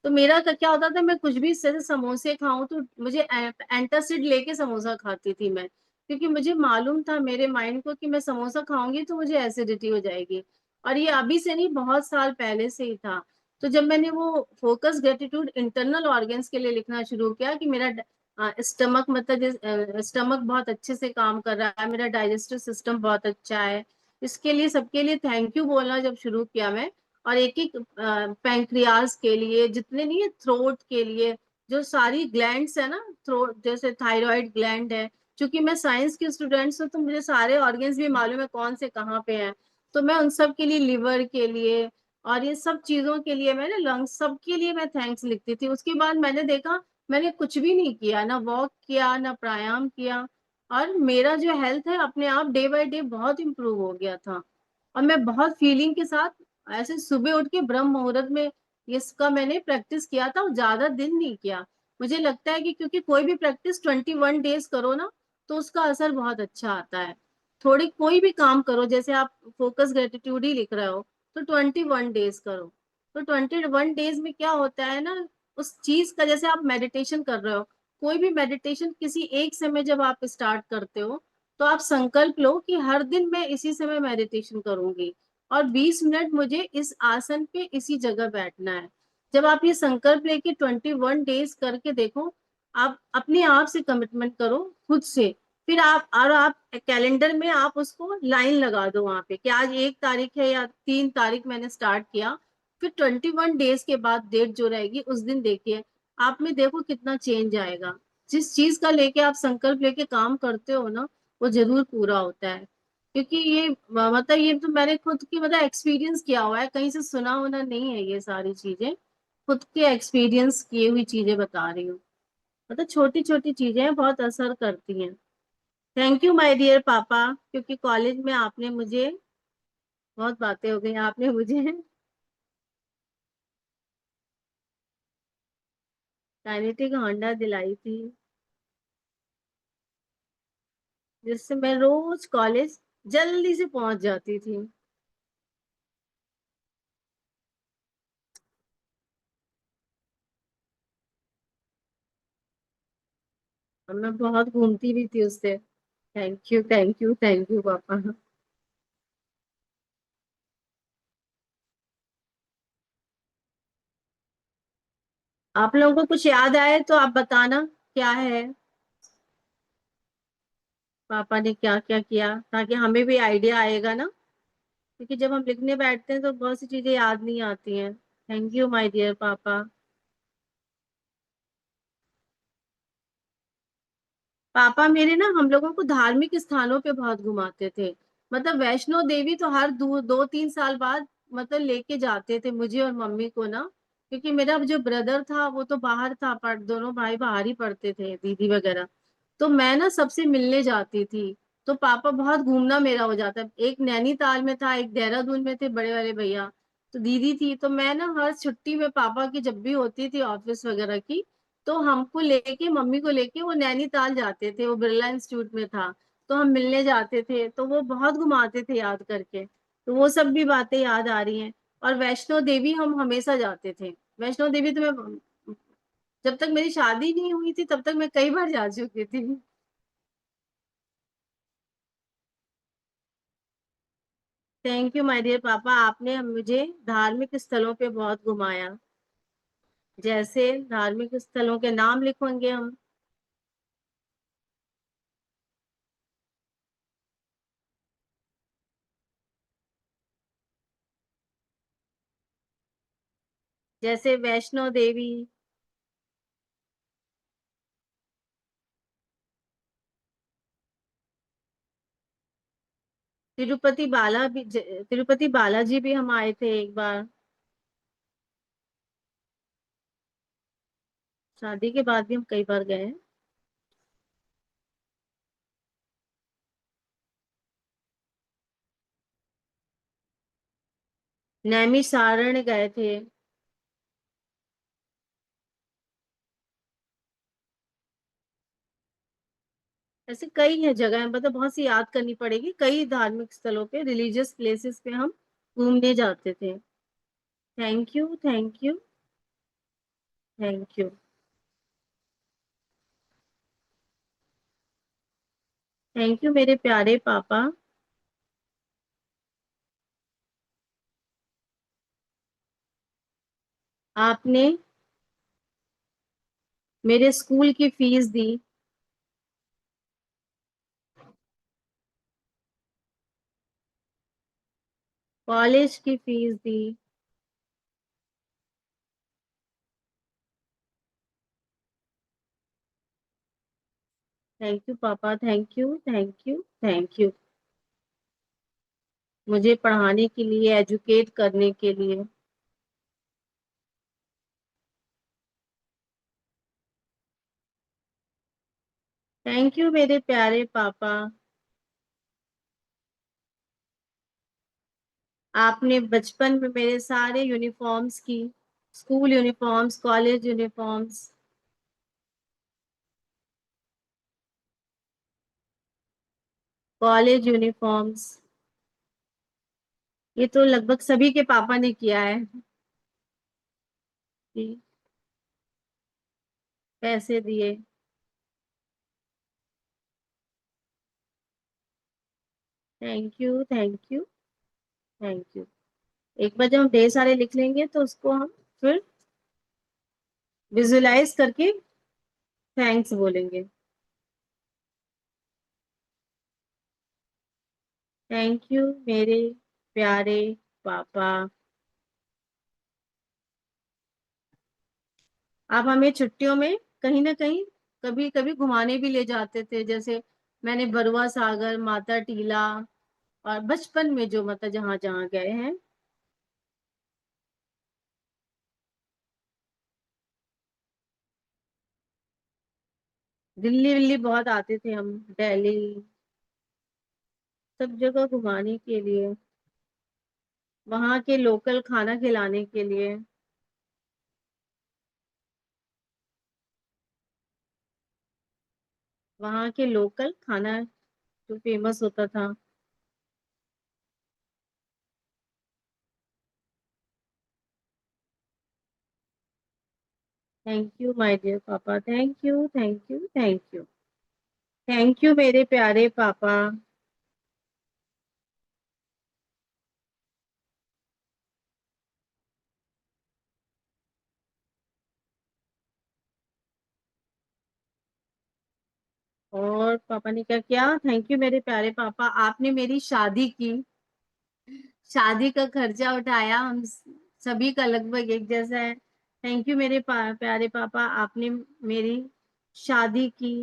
तो मेरा क्या होता था, मैं कुछ भी जैसे समोसे खाऊं तो मुझे एंटासिड लेके समोसा खाती थी मैं, क्योंकि मुझे मालूम था मेरे माइंड को कि मैं समोसा खाऊंगी तो मुझे एसिडिटी हो जाएगी। और ये अभी से नहीं, बहुत साल पहले से ही था। तो जब मैंने वो फोकस ग्रेटिट्यूड इंटरनल ऑर्गन्स के लिए लिखना शुरू किया कि मेरा स्टमक, मतलब स्टमक बहुत अच्छे से काम कर रहा है, मेरा डाइजेस्टिव सिस्टम बहुत अच्छा है, इसके लिए सबके लिए थैंक यू बोलना जब शुरू किया मैं। और एक एक पैंक्रियाज के लिए, जितने नहीं है, थ्रोट के लिए, जो सारी ग्लैंड्स है ना, थ्रोट जैसे थायराइड ग्लैंड है। क्योंकि मैं साइंस की स्टूडेंट्स हूँ तो मुझे सारे ऑर्गन्स भी मालूम है कौन से कहाँ पे हैं। तो मैं उन सब के लिए, लिवर के लिए और ये सब चीजों के लिए, मैंने लंग्स सबके लिए मैं थैंक्स लिखती थी। उसके बाद मैंने देखा मैंने कुछ भी नहीं किया, ना वॉक किया ना प्राणायाम किया, और मेरा जो हेल्थ है अपने आप डे बाय डे बहुत इंप्रूव हो गया था। और मैं बहुत फीलिंग के साथ ऐसे सुबह उठ के ब्रह्म मुहूर्त में इसका मैंने प्रैक्टिस किया था, और ज्यादा दिन नहीं किया। मुझे लगता है कि क्योंकि कोई भी प्रैक्टिस 21 डेज करो ना, तो उसका असर बहुत अच्छा आता है। थोड़ी कोई भी काम करो, जैसे आप फोकस ग्रेटिट्यूड ही लिख रहे हो, तो 21 डेज करो। तो 21 डेज में क्या होता है ना, उस चीज का, जैसे आप मेडिटेशन कर रहे हो, कोई भी मेडिटेशन किसी एक समय जब आप स्टार्ट करते हो, तो आप संकल्प लो कि हर दिन मैं इसी समय मेडिटेशन करूंगी, और 20 मिनट मुझे इस आसन पे इसी जगह बैठना है। जब आप ये संकल्प लेके 21 डेज करके देखो, आप अपने आप से कमिटमेंट करो खुद से। फिर आप कैलेंडर में आप उसको लाइन लगा दो वहां पे कि आज 1 तारीख है या 3 तारीख मैंने स्टार्ट किया। फिर 21 डेज के बाद डेट जो रहेगी उस दिन देखिए, आप में देखो कितना चेंज आएगा। जिस चीज का लेके आप संकल्प लेके काम करते हो ना, वो जरूर पूरा होता है। क्योंकि ये मतलब ये तो मैंने खुद की मतलब एक्सपीरियंस किया हुआ है, कहीं से सुना होना नहीं है, ये सारी चीजें खुद के एक्सपीरियंस किए हुई चीजें बता रही हूँ। मतलब छोटी छोटी चीजें बहुत असर करती हैं। थैंक यू माय डियर पापा, क्योंकि कॉलेज में आपने मुझे, बहुत बातें हो गई, आपने मुझे काइनेटिक होंडा दिलाई थी, जिससे मैं रोज कॉलेज जल्दी से पहुंच जाती थी। और मैं बहुत घूमती भी थी उससे। Thank you thank you thank you पापा। आप लोगों को कुछ याद आए तो आप बताना क्या है, पापा ने क्या क्या किया, ताकि हमें भी आइडिया आएगा ना। क्योंकि जब हम लिखने बैठते हैं तो बहुत सी चीजें याद नहीं आती हैं। थैंक यू माय डियर पापा। पापा मेरे ना हम लोगों को धार्मिक स्थानों पे बहुत घुमाते थे। मतलब वैष्णो देवी तो हर 2-3 साल बाद मतलब लेके जाते थे मुझे और मम्मी को ना। क्योंकि मेरा जो ब्रदर था वो तो बाहर था, पर दोनों भाई बाहर ही पढ़ते थे, दीदी वगैरह। तो मैं ना सबसे मिलने जाती थी। तो पापा बहुत घूमना मेरा हो जाता, एक नैनीताल में था, एक देहरादून में थे बड़े वाले भैया, तो दीदी थी। तो मैं ना हर छुट्टी में पापा की जब भी होती थी ऑफिस वगैरह की, तो हमको लेके, मम्मी को लेके वो नैनीताल जाते थे, वो बिरला इंस्टीट्यूट में था। तो हम मिलने जाते थे, तो वो बहुत घुमाते थे याद करके। तो वो सब भी बातें याद आ रही हैं। और वैष्णो देवी हम हमेशा जाते थे। वैष्णो देवी तो मैं, जब तक मेरी शादी नहीं हुई थी तब तक मैं कई बार जा चुकी थी। थैंक यू माय डियर पापा, आपने मुझे धार्मिक स्थलों पे बहुत घुमाया। जैसे धार्मिक स्थलों के नाम लिखेंगे हम। जैसे वैष्णो देवी, तिरुपति बालाजी भी हम आए थे एक बार। शादी के बाद भी हम कई बार गए हैं। नैमिषारण्य गए थे। ऐसे कई है जगह, मतलब बहुत सी याद करनी पड़ेगी। कई धार्मिक स्थलों पे, रिलीजियस प्लेसेस पे हम घूमने जाते थे। Thank you, thank you, thank you. Thank you मेरे प्यारे पापा। आपने मेरे स्कूल की फीस दी। कॉलेज की फीस दी। थैंक यू पापा, thank you, thank you, thank you. मुझे पढ़ाने के लिए, एजुकेट करने के लिए। थैंक यू मेरे प्यारे पापा। आपने बचपन में मेरे सारे यूनिफॉर्म्स की, school uniforms, college uniforms, college uniforms, ये तो लगभग सभी के पापा ने किया है कि पैसे दिए। Thank you, thank you, thank you. एक बार जब हम ढेर सारे लिख लेंगे तो उसको हम फिर विजुलाइज करके थैंक्स बोलेंगे। थैंक यू मेरे प्यारे पापा। आप हमें छुट्टियों में कहीं ना कहीं, कभी कभी घुमाने भी ले जाते थे। जैसे मैंने बरुआ सागर, माता टीला, और बचपन में जो मतलब जहां जहां गए हैं। दिल्ली विल्ली बहुत आते थे हम, दिल्ली, सब जगह घुमाने के लिए, वहां के लोकल खाना खिलाने के लिए। वहां के लोकल खाना जो फेमस होता था। Thank you my dear papa, thank you, thank you, thank you. Thank you मेरे प्यारे पापा। और पापा ने क्या किया? थैंक यू मेरे प्यारे पापा, आपने मेरी शादी की, शादी का खर्चा उठाया। हम सभी का लगभग एक जैसा है। थैंक यू मेरे प्यारे पापा, आपने मेरी शादी की,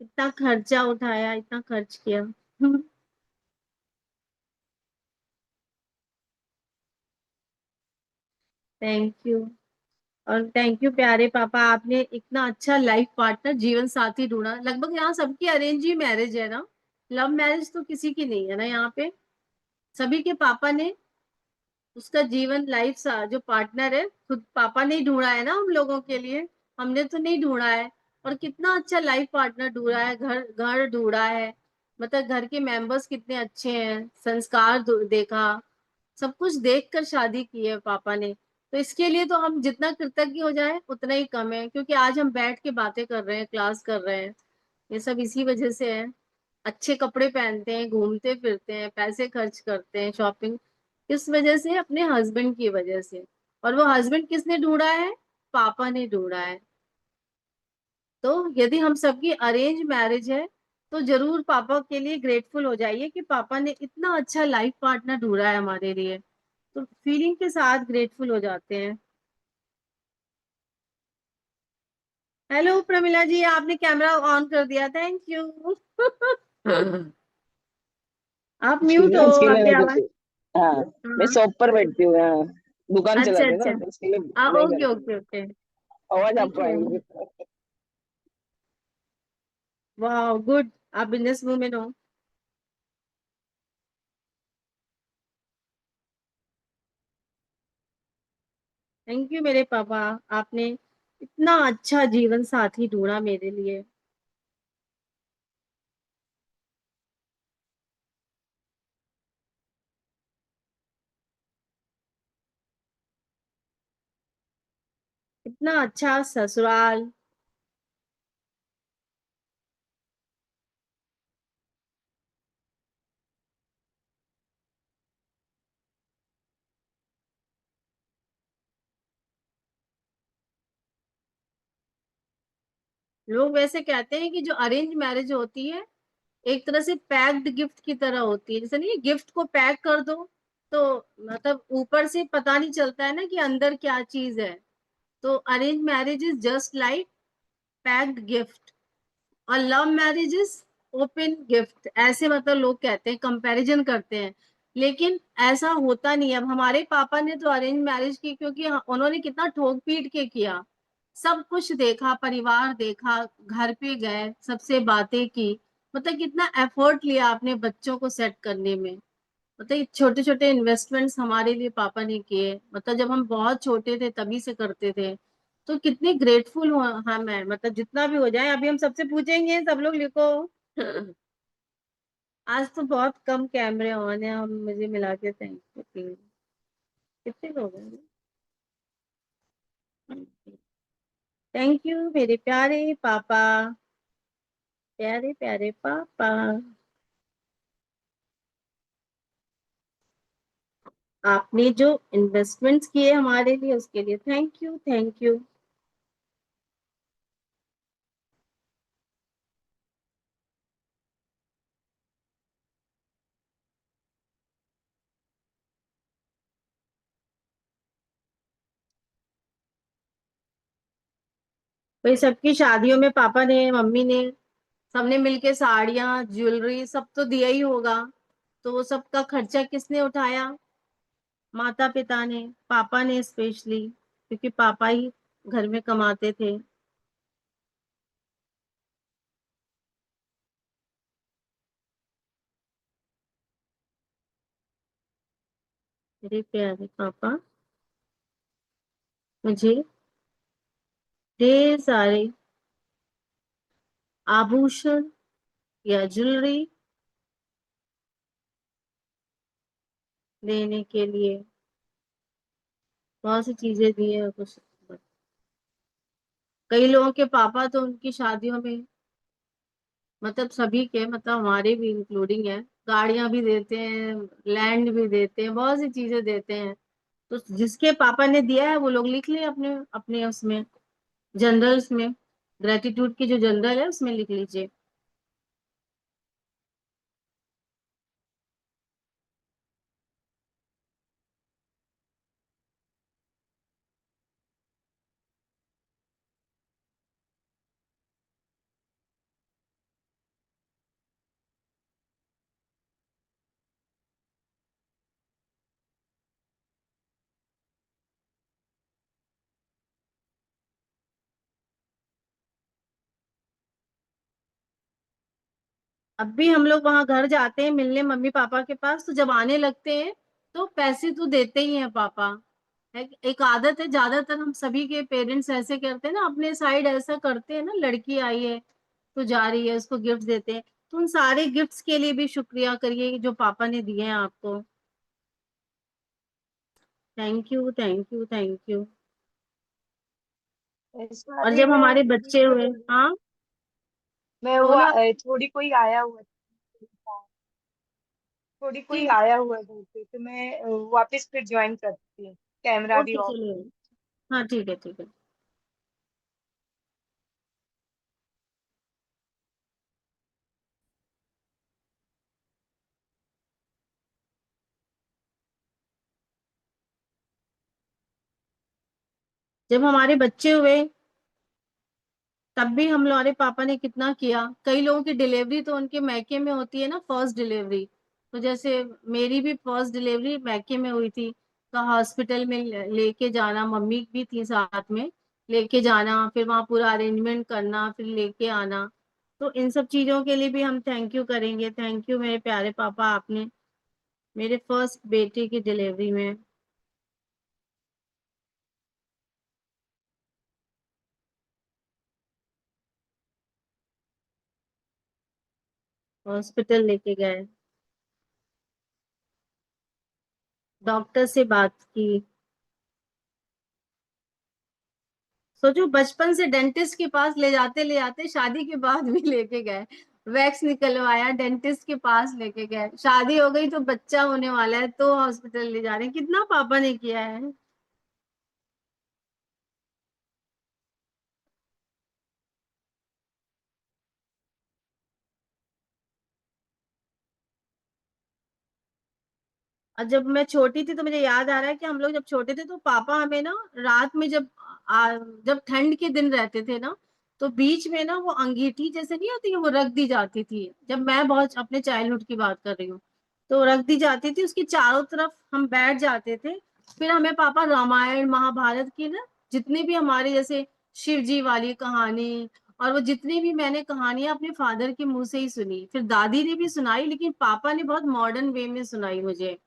इतना खर्चा उठाया, इतना खर्च किया। Thank you. और थैंक यू प्यारे पापा, आपने इतना अच्छा लाइफ पार्टनर, जीवन साथी ढूंढा। लगभग यहाँ सबकी अरेंज ही मैरिज है ना, लव मैरिज तो किसी की नहीं है ना यहाँ पे। सभी के पापा ने उसका जीवन लाइफ सा जो पार्टनर है, खुद पापा ने ही ढूंढा है ना हम लोगों के लिए। हमने तो नहीं ढूंढा है। और कितना अच्छा लाइफ पार्टनर ढूंढा है, घर घर ढूंढा है। मतलब घर के मेंबर्स कितने अच्छे हैं, संस्कार देखा, सब कुछ देख कर शादी की है पापा ने। तो इसके लिए तो हम जितना कृतज्ञ हो जाए उतना ही कम है, क्योंकि आज हम बैठ के बातें कर रहे हैं, क्लास कर रहे हैं, ये सब इसी वजह से है। अच्छे कपड़े पहनते हैं, घूमते फिरते हैं, पैसे खर्च करते हैं, शॉपिंग, किस वजह से? अपने हस्बैंड की वजह से। और वो हस्बैंड किसने ढूंढा है? पापा ने ढूंढा है। तो यदि हम सबकी अरेंज मैरिज है तो जरूर पापा के लिए ग्रेटफुल हो जाइए कि पापा ने इतना अच्छा लाइफ पार्टनर ढूंढा है हमारे लिए। तो फीलिंग के साथ ग्रेटफुल हो जाते हैं। हेलो प्रमिला जी, आपने कैमरा ऑन कर दिया, थैंक यू। आप म्यूट हो, उसके लिए आपकी मेरे आवाज। को, हाँ, मैं हाँ, शॉप पर बैठती हूँ यहाँ, दुकान अच्छा चलाते हैं ना, अच्छा। तो उसके लिए नहीं ओके करती। Okay okay. आवाज सही आपको है। आएगी। वाह गुड, आप बिजनेस वूमेन हो। थैंक यू मेरे पापा, आपने इतना अच्छा जीवन साथी ढूंढा मेरे लिए। इतना अच्छा ससुराल। लोग वैसे कहते हैं कि जो अरेंज मैरिज होती है एक तरह से पैक्ड गिफ्ट की तरह होती है, जैसे नहीं गिफ्ट को पैक कर दो तो मतलब ऊपर से पता नहीं चलता है ना कि अंदर क्या चीज है। तो arrange marriage is just like packed gift और love marriage is open gift, ऐसे मतलब लोग कहते हैं, कंपैरिजन करते हैं। लेकिन ऐसा होता नहीं है। अब हमारे पापा ने तो अरेंज मैरिज की क्योंकि उन्होंने कितना ठोक पीट के किया, सब कुछ देखा, परिवार देखा, घर पे गए, सबसे बातें की, मतलब कितना एफर्ट लिया अपने बच्चों को सेट करने में। मतलब छोटे छोटे इन्वेस्टमेंट्स हमारे लिए पापा ने किए, मतलब जब हम बहुत छोटे थे तभी से करते थे। तो कितने ग्रेटफुल हो हम हैं, मतलब जितना भी हो जाए। अभी हम सबसे पूछेंगे, सब लोग लिखो। आज तो बहुत कम कैमरे ऑन है, हम मुझे मिला के थैंक यू। कितने लोग हैं? थैंक यू मेरे प्यारे पापा, प्यारे प्यारे पापा। आपने जो इन्वेस्टमेंट्स किए हमारे लिए उसके लिए थैंक यू, थैंक यू। भाई सबकी शादियों में पापा ने, मम्मी ने, सबने मिलके साड़ियां, ज्वेलरी सब तो दिया ही होगा। तो वो सबका खर्चा किसने उठाया? माता पिता ने, पापा ने स्पेशली, क्योंकि पापा ही घर में कमाते थे। मेरे प्यारे पापा मुझे ढेर सारे आभूषण या ज्वेलरी देने के लिए बहुत सी चीजें दी है कुछ। कई लोगों के पापा तो उनकी शादियों में, मतलब सभी के, मतलब हमारे भी इंक्लूडिंग है, गाड़ियां भी देते हैं, लैंड भी देते हैं, बहुत सी चीजें देते हैं। तो जिसके पापा ने दिया है वो लोग लिख ले अपने अपने उसमें, जनरल्स में, ग्रेटिट्यूड की जो जनरल है उसमें लिख लीजिए। अब भी हम लोग वहां घर जाते हैं मिलने मम्मी पापा के पास, तो जब आने लगते हैं तो पैसे तो देते ही हैं पापा। एक आदत है, ज्यादातर हम सभी के पेरेंट्स ऐसे करते हैं ना, अपने साइड ऐसा करते हैं ना, लड़की आई है तो जा रही है उसको गिफ्ट देते हैं। तो उन सारे गिफ्ट्स के लिए भी शुक्रिया करिए जो पापा ने दिए हैं आपको। Thank you, thank you, thank you. और शादी जब में हमारे बच्चे हुए, हाँ मैं वो बोलो आप। थोड़ी कोई आया हुआ था, थोड़ी कोई ठीक, आया हुआ घर पे, तो मैं वापस फिर ज्वाइन करती हूँ, कैमरा भी ओके ऑफ। चलिए। हाँ ठीक है, ठीक है। जब हमारे बच्चे हुए तब भी हम हमारे पापा ने कितना किया। कई लोगों की डिलीवरी तो उनके मैके में होती है ना, फर्स्ट डिलीवरी। तो जैसे मेरी भी फर्स्ट डिलीवरी मैके में हुई थी, तो हॉस्पिटल में लेके जाना, मम्मी भी थी साथ में, लेके जाना, फिर वहां पूरा अरेंजमेंट करना, फिर लेके आना। तो इन सब चीजों के लिए भी हम थैंक यू करेंगे। थैंक यू मेरे प्यारे पापा, आपने मेरे फर्स्ट बेटे की डिलीवरी में हॉस्पिटल लेके गए, डॉक्टर से बात की। सोचो, बचपन से डेंटिस्ट के पास ले जाते शादी के बाद भी लेके गए, वैक्स निकलवाया, डेंटिस्ट के पास लेके गए, शादी हो गई तो बच्चा होने वाला है तो हॉस्पिटल ले जा रहे हैं। कितना पापा ने किया है। और जब मैं छोटी थी तो मुझे याद आ रहा है कि हम लोग जब छोटे थे तो पापा हमें ना रात में जब ठंड के दिन रहते थे ना, तो बीच में ना वो अंगीठी जैसे नहीं होती है, वो रख दी जाती थी। जब मैं बहुत अपने चाइल्डहुड की बात कर रही हूँ, तो रख दी जाती थी, उसकी चारों तरफ हम बैठ जाते थे। फिर हमें पापा रामायण महाभारत की ना, जितनी भी हमारे जैसे शिव जी वाली कहानी, और वो जितनी भी मैंने कहानियां अपने फादर के मुंह से ही सुनी, फिर दादी ने भी सुनाई, लेकिन पापा ने बहुत मॉडर्न वे में सुनाई मुझे।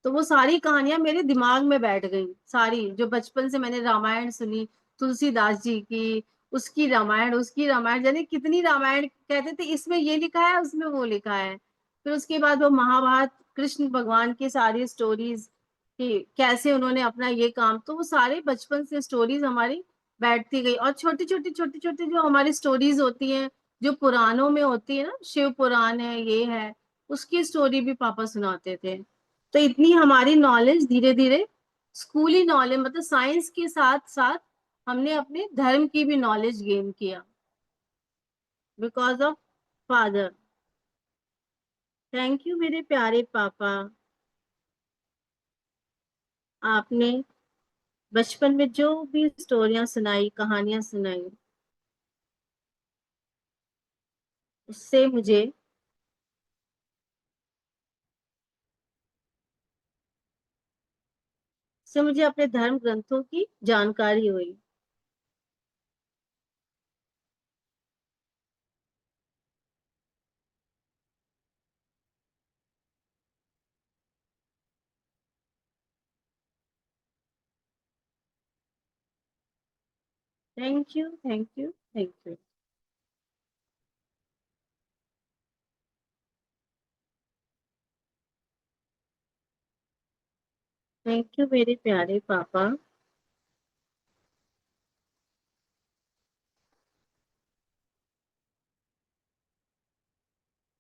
तो वो सारी कहानियां मेरे दिमाग में बैठ गई, सारी जो बचपन से मैंने रामायण सुनी, तुलसीदास जी की, उसकी रामायण, उसकी रामायण, जाने कितनी रामायण कहते थे, इसमें ये लिखा है, उसमें वो लिखा है। फिर उसके बाद वो महाभारत, कृष्ण भगवान की सारी स्टोरीज कि कैसे उन्होंने अपना ये काम, तो वो सारे बचपन से स्टोरीज हमारी बैठती गई। और छोटी छोटी जो हमारी स्टोरीज होती हैं, जो पुराणों में होती है ना, शिव पुराण है, ये है, उसकी स्टोरी भी पापा सुनाते थे। तो इतनी हमारी नॉलेज धीरे धीरे, स्कूली नॉलेज मतलब साइंस के साथ साथ हमने अपने धर्म की भी नॉलेज गेन किया, because of father. Thank you मेरे प्यारे पापा, आपने बचपन में जो भी स्टोरियां सुनाई, कहानियां सुनाई, उससे मुझे अपने धर्म ग्रंथों की जानकारी हुई। Thank you, thank you, thank you. Thank you मेरे प्यारे पापा।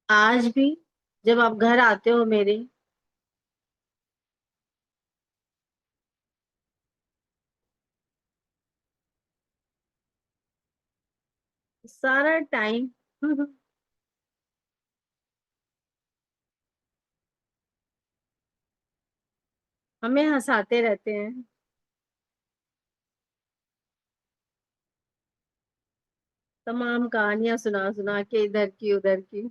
आज भी जब आप घर आते हो मेरे, सारा टाइम हमें हंसाते रहते हैं। तमाम कहानियां सुना सुना के, इधर की उधर की,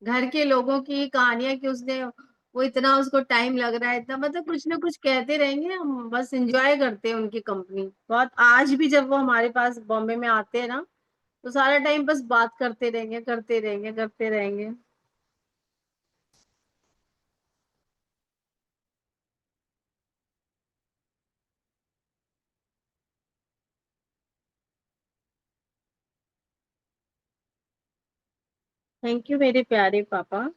घर के लोगों की कहानियां कि उसने, वो इतना उसको टाइम लग रहा है, इतना, मतलब कुछ ना कुछ कहते रहेंगे, हम बस एंजॉय करते हैं उनकी कंपनी बहुत। आज भी जब वो हमारे पास बॉम्बे में आते हैं ना, तो सारा टाइम बस बात करते रहेंगे, करते रहेंगे, करते रहेंगे। थैंक यू मेरे प्यारे पापा,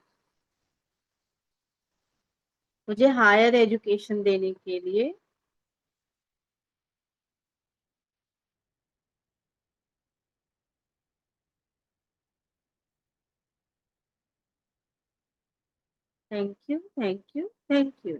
मुझे हायर एजुकेशन देने के लिए। Thank you, thank you, thank you.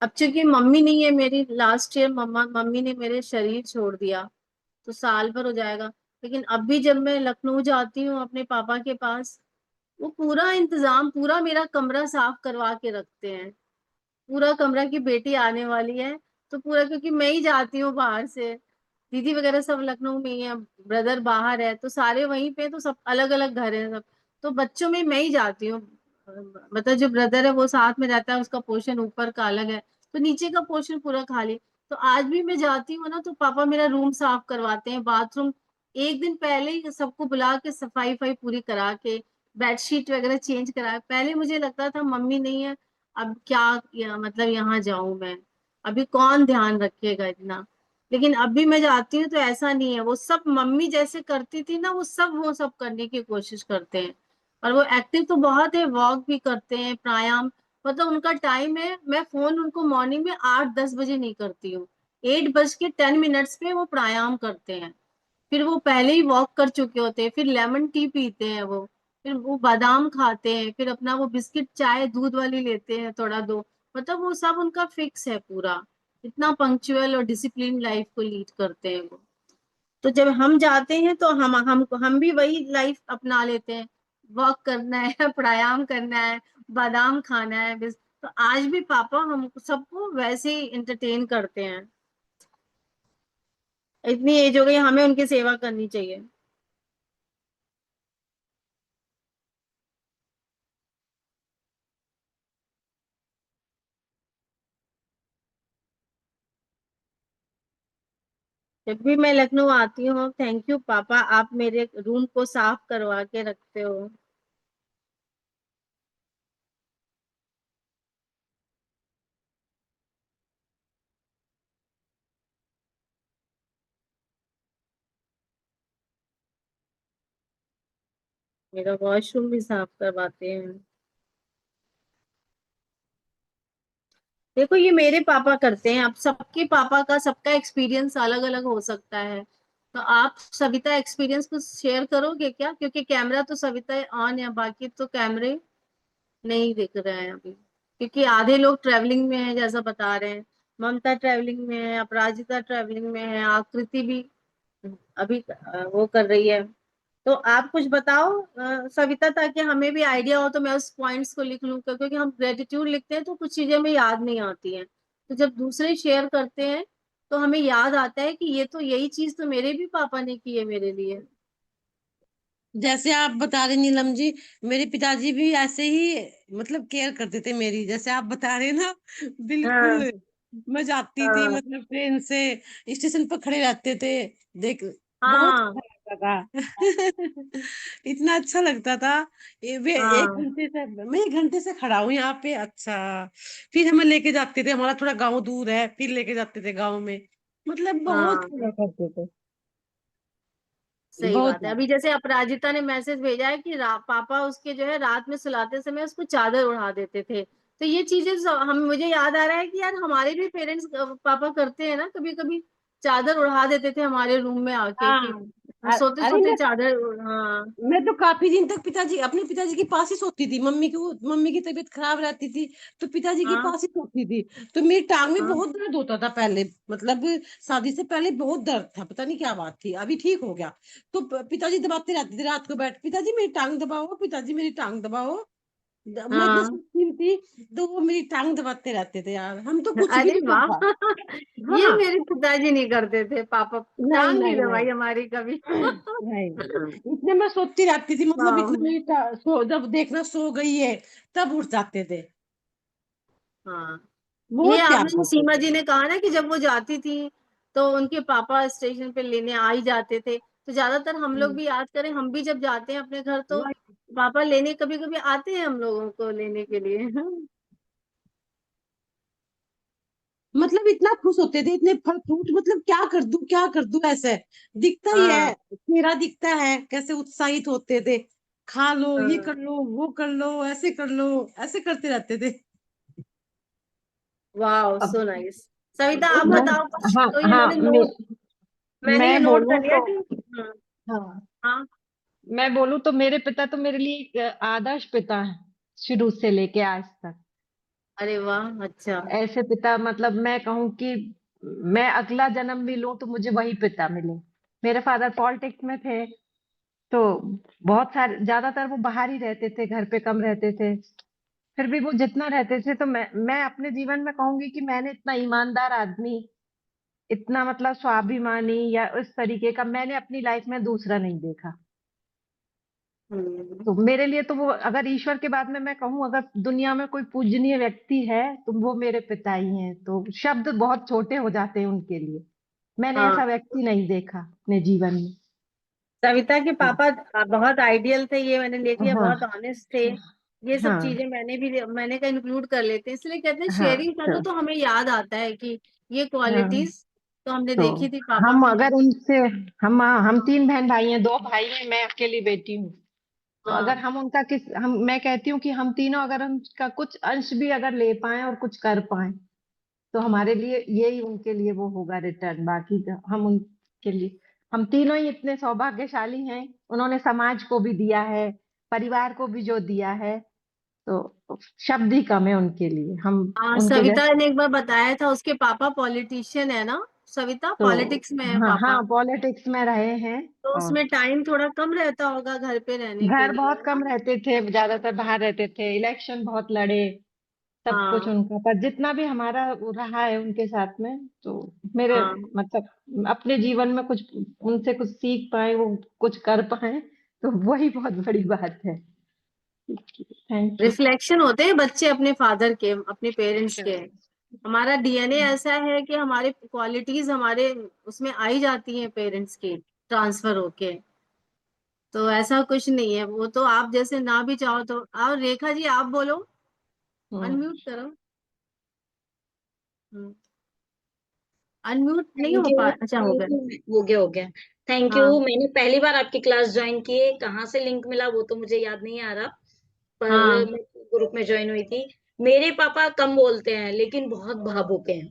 अब चूंकि मम्मी नहीं है मेरी, लास्ट ईयर मम्मी ने मेरे शरीर छोड़ दिया, तो साल भर हो जाएगा। लेकिन अब भी जब मैं लखनऊ जाती हूँ अपने पापा के पास, वो पूरा इंतजाम, पूरा मेरा कमरा साफ करवा के रखते हैं। पूरा कमरा की बेटी आने वाली है, तो पूरा, क्योंकि मैं ही जाती हूँ बाहर से, दीदी वगैरह सब लखनऊ में ही है, ब्रदर बाहर है, तो सारे वहीं पे, तो सब अलग अलग घर है सब, तो बच्चों में मैं ही जाती हूँ। मतलब जो ब्रदर है वो साथ में रहता है, उसका पोर्शन ऊपर का अलग है, तो नीचे का पोर्शन पूरा खाली। तो आज भी मैं जाती हूँ ना, तो पापा मेरा रूम साफ करवाते हैं, बाथरूम एक दिन पहले ही सबको बुला के सफाई वफाई पूरी करा के, बेडशीट वगैरह चेंज करा। पहले मुझे लगता था मम्मी नहीं है, अब क्या मतलब यहाँ जाऊं मैं, अभी कौन ध्यान रखेगा इतना। लेकिन अब भी मैं जाती हूँ तो ऐसा नहीं है, वो सब मम्मी जैसे करती थी ना, वो सब करने की कोशिश करते हैं। और वो एक्टिव तो बहुत है, वॉक भी करते हैं, प्राणायाम, मतलब उनका टाइम है। मैं फोन उनको मॉर्निंग में 8-10 बजे नहीं करती हूँ, 8:10 पे वो प्राणायाम करते हैं। फिर वो पहले ही वॉक कर चुके होते हैं, फिर लेमन टी पीते हैं वो, फिर वो बादाम खाते हैं, फिर अपना वो बिस्किट चाय दूध वाली लेते हैं थोड़ा दो, मतलब वो सब उनका फिक्स है पूरा। इतना पंक्चुअल और डिसिप्लिन लाइफ को लीड करते हैं वो। तो जब हम जाते हैं तो हम भी वही लाइफ अपना लेते हैं, वॉक करना है प्राणायाम करना है, बादाम खाना है बस। तो आज भी पापा हम सबको वैसे ही एंटरटेन करते हैं। इतनी एज हो गई, हमें उनकी सेवा करनी चाहिए। जब भी मैं लखनऊ आती हूँ, थैंक यू पापा, आप मेरे रूम को साफ करवा के रखते हो। मेरा वॉशरूम भी साफ करवाते हैं। देखो ये मेरे पापा करते हैं, अब सबके पापा का सबका एक्सपीरियंस अलग अलग हो सकता है। तो आप सविता एक्सपीरियंस कुछ शेयर करोगे क्या, क्योंकि कैमरा तो सविता ऑन है, बाकी तो कैमरे नहीं दिख रहे हैं अभी, क्योंकि आधे लोग ट्रेवलिंग में है जैसा बता रहे हैं। ममता ट्रेवलिंग में है, अपराजिता ट्रेवलिंग में है, आकृति भी अभी वो कर रही है। तो आप कुछ बताओ सविता, ताकि हमें भी आइडिया हो, तो मैं उस पॉइंट्स को लिख लूं, क्योंकि हम ग्रेटिट्यूड लिखते हैं तो कुछ चीजें हमें याद नहीं आती हैं, तो जब दूसरे शेयर करते हैं तो हमें याद आता है कि ये तो यही चीज तो मेरे भी पापा ने की है मेरे लिए। जैसे आप बता रहे नीलम जी, मेरे पिताजी भी ऐसे ही मतलब केयर करते थे मेरी, जैसे आप बता रहे ना। हाँ बिल्कुल। मैं जाती थी हाँ मतलब ट्रेन से, स्टेशन पर खड़े रहते थे, देख, बहुत हाँ अच्छा लगता था। इतना अच्छा लगता था। वे एक हाँ घंटे से मैं 1 घंटे से खड़ा हूँ यहाँ पे, अच्छा। फिर हमें लेके जाते थे, हमारा थोड़ा गांव दूर है, फिर लेके जाते थे गांव में, मतलब बहुत हाँ केयर करते थे। सही बहुत। बात है। अभी जैसे अपराजिता ने मैसेज भेजा है कि पापा उसके जो है रात में सुलाते समय उसको चादर उड़ा देते थे। तो ये चीजें हम मुझे याद आ रहा है कि यार हमारे भी पेरेंट्स पापा करते हैं ना, कभी कभी चादर उड़ा देते थे हमारे रूम में आके, हाँ। कि सोते अरे सोते चादर हाँ मैं तो काफी दिन तक पिताजी, अपने पिताजी के पास ही सोती थी। मम्मी की तबीयत खराब रहती थी तो पिताजी के हाँ पास ही सोती थी। तो मेरी टांग में हाँ बहुत दर्द होता था पहले, मतलब शादी से पहले बहुत दर्द था, पता नहीं क्या बात थी, अभी ठीक हो गया। तो पिताजी दबाते रहते थे रात को बैठ, पिताजी मेरी टांग दबाओ, पिताजी मेरी टांग दबाओ। मैं इतना हाँ। सोती थी, तो वो मेरी टांग दबाते रहते थे यार, हम तो कुछ भी अरे नहीं कर वाह। पाए। ये हाँ। मेरे पिताजी नहीं करते थे, पापा नहीं टांग नहीं नहीं दबाई नहीं। हमारी कभी। नहीं, इतने मैं सोती रहती थी, मतलब वाह। इतने मेरी जब देखना सो गई है तब उठ जाते थे। हाँ ये बहुत प्यार आपने करते सीमा थे। जी ने कहा ना कि जब वो जाती थी तो उनके पापा स्टेशन पे लेने आ ही जाते थे, तो ज्यादातर हम लोग हम्म, भी याद करें, हम भी जब जाते हैं अपने घर तो वही। पापा लेने कभी कभी आते हैं हम लोगों को लेने के लिए। मतलब इतना खुश होते थे, इतने फल फ्रूट, मतलब क्या कर दूं क्या कर दूं, ऐसे दिखता ही है, हाँ चेहरा दिखता है, कैसे उत्साहित होते थे। खा लो, ये हाँ। कर लो, वो कर लो, ऐसे कर लो, ऐसे करते रहते थे। वाह अब सो नाइस। सविता आप मैं बताओ कुछ, हाँ तो ये हाँ मैंने ये मैं नोट कर बोलूँ लिया तो कि हाँ हाँ हाँ। मैं बोलूँ तो मेरे पिता तो मेरे लिए एक आदर्श पिता है, शुरू से लेके आज तक। अरे वाह अच्छा। ऐसे पिता, मतलब मैं कहूँ कि मैं अगला जन्म भी लूं तो मुझे वही पिता मिले। मेरे फादर पॉलिटिक्स में थे, तो बहुत सारे, ज्यादातर वो बाहर ही रहते थे, घर पे कम रहते थे। फिर भी वो जितना रहते थे, तो मैं अपने जीवन में कहूंगी कि मैंने इतना ईमानदार आदमी, इतना मतलब स्वाभिमानी या उस तरीके का मैंने अपनी लाइफ में दूसरा नहीं देखा। हम्म। तो मेरे लिए तो वो, अगर ईश्वर के बाद में मैं कहूँ, अगर दुनिया में कोई पूजनीय व्यक्ति है तो वो मेरे पिता ही हैं। तो शब्द बहुत छोटे हो जाते हैं उनके लिए। मैंने हाँ, ऐसा व्यक्ति नहीं देखा अपने जीवन में। सविता के तो पापा बहुत आइडियल थे, ये मैंने देख लिया, हाँ, बहुत ऑनेस्ट थे। ये सब हाँ, चीजें मैंने का इंक्लूड कर लेते हैं, इसलिए कहते हैं हाँ, शेयरिंग करो तो तो हमें याद आता है कि ये हाँ, क्वालिटीज तो हमने तो देखी थी पापा हम में। अगर उनसे, हम 3 बहन भाई हैं, 2 भाई हैं, मैं अकेली बेटी हूँ। तो अगर हाँ, हम उनका हम मैं कहती हूँ कि हम तीनों अगर उनका कुछ अंश भी अगर ले पाए और कुछ कर पाए, तो हमारे लिए यही उनके लिए वो होगा रिटर्न। बाकी तो हम उनके लिए, हम तीनों ही इतने सौभाग्यशाली हैं। उन्होंने समाज को भी दिया है, परिवार को भी जो दिया है, तो शब्द ही कम है उनके लिए। हम हाँ। उनके सविता जैसे, ने एक बार बताया था उसके पापा पॉलिटिशियन है ना, सविता तो पॉलिटिक्स में है हाँ, पापा। हाँ, पॉलिटिक्स में रहे हैं। तो और उसमें टाइम थोड़ा कम रहता होगा घर पे रहने के घर लिए, बहुत है कम ना। रहते थे, ज्यादातर बाहर रहते थे, इलेक्शन बहुत लड़े, सब कुछ हाँ, उनका। पर जितना भी हमारा वो रहा है उनके साथ में, तो मेरे हाँ। मतलब अपने जीवन में कुछ उनसे कुछ सीख पाए, वो कुछ कर पाए, तो वही बहुत बड़ी बात है। Thank you. रिफ्लेक्शन होते हैं बच्चे अपने फादर के, अपने पेरेंट्स के। हमारा डीएनए ऐसा है कि हमारे क्वालिटीज हमारे उसमें आई जाती हैं पेरेंट्स की, ट्रांसफर होके। तो ऐसा कुछ नहीं है, वो तो आप जैसे ना भी चाहो तो। और रेखा जी आप बोलो, अनम्यूट करो। अनम्यूट नहीं थैंक हो यू, पा, अच्छा हो गया। हो गया हो गया। Thank you. हाँ, मैंने पहली बार आपकी क्लास ज्वाइन की है, कहाँ से लिंक मिला वो तो मुझे याद नहीं आ रहा, पर हाँ। मैं ग्रुप में ज्वाइन हुई थी। मेरे पापा कम बोलते हैं लेकिन बहुत भावुक हैं।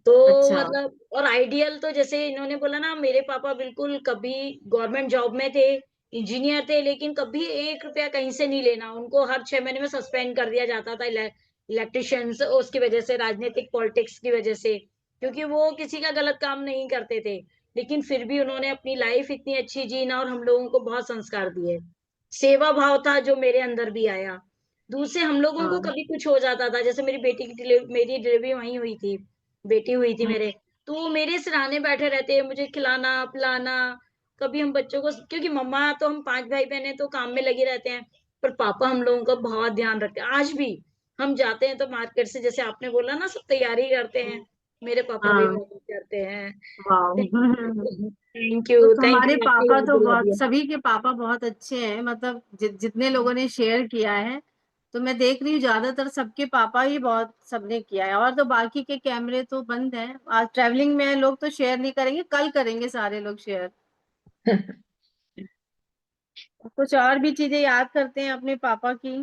तो अच्छा। मतलब और आइडियल तो जैसे इन्होंने बोला ना, मेरे पापा बिल्कुल कभी गवर्नमेंट जॉब में थे, इंजीनियर थे, लेकिन कभी 1 रुपया कहीं से नहीं लेना। उनको हर 6 महीने में सस्पेंड कर दिया जाता था इलेक्ट्रिशियंस उसकी वजह से, राजनीतिक पॉलिटिक्स की वजह से, क्योंकि वो किसी का गलत काम नहीं करते थे। लेकिन फिर भी उन्होंने अपनी लाइफ इतनी अच्छी जी ना, और हम लोगों को बहुत संस्कार दिए। सेवा भाव था जो मेरे अंदर भी आया। दूसरे हम लोगों को हाँ। कभी कुछ हो जाता था, जैसे मेरी बेटी की मेरी डिलीवरी वहीं हुई थी, बेटी हुई थी हम्म। मेरे, तो वो मेरे सिरहाने बैठे रहते हैं, मुझे खिलाना पिलाना। कभी हम बच्चों को, क्योंकि मम्मा तो हम 5 भाई बहन हैं तो काम में लगे रहते हैं, पर पापा हम लोगों का बहुत ध्यान रखते हैं। आज भी हम जाते हैं तो मार्केट से, जैसे आपने बोला ना, सब तैयारी करते हैं, मेरे पापा भी हाँ। वही करते हैं। वाह। थैंक तो यू, थैंक हमारे यू, आपने पापा याद तो दिला बहुत, दिया। सभी के पापा बहुत अच्छे हैं, मतलब जितने लोगों ने शेयर किया है, तो मैं देख रही हूँ ज्यादातर सबके पापा ही बहुत सबने किया है। और तो बाकी के कैमरे तो बंद हैं, आज ट्रैवलिंग में हैं लोग, तो शेयर नहीं करेंगे, कल करेंगे सारे लोग शेयर। कुछ और भी चीजें याद करते हैं अपने पापा की।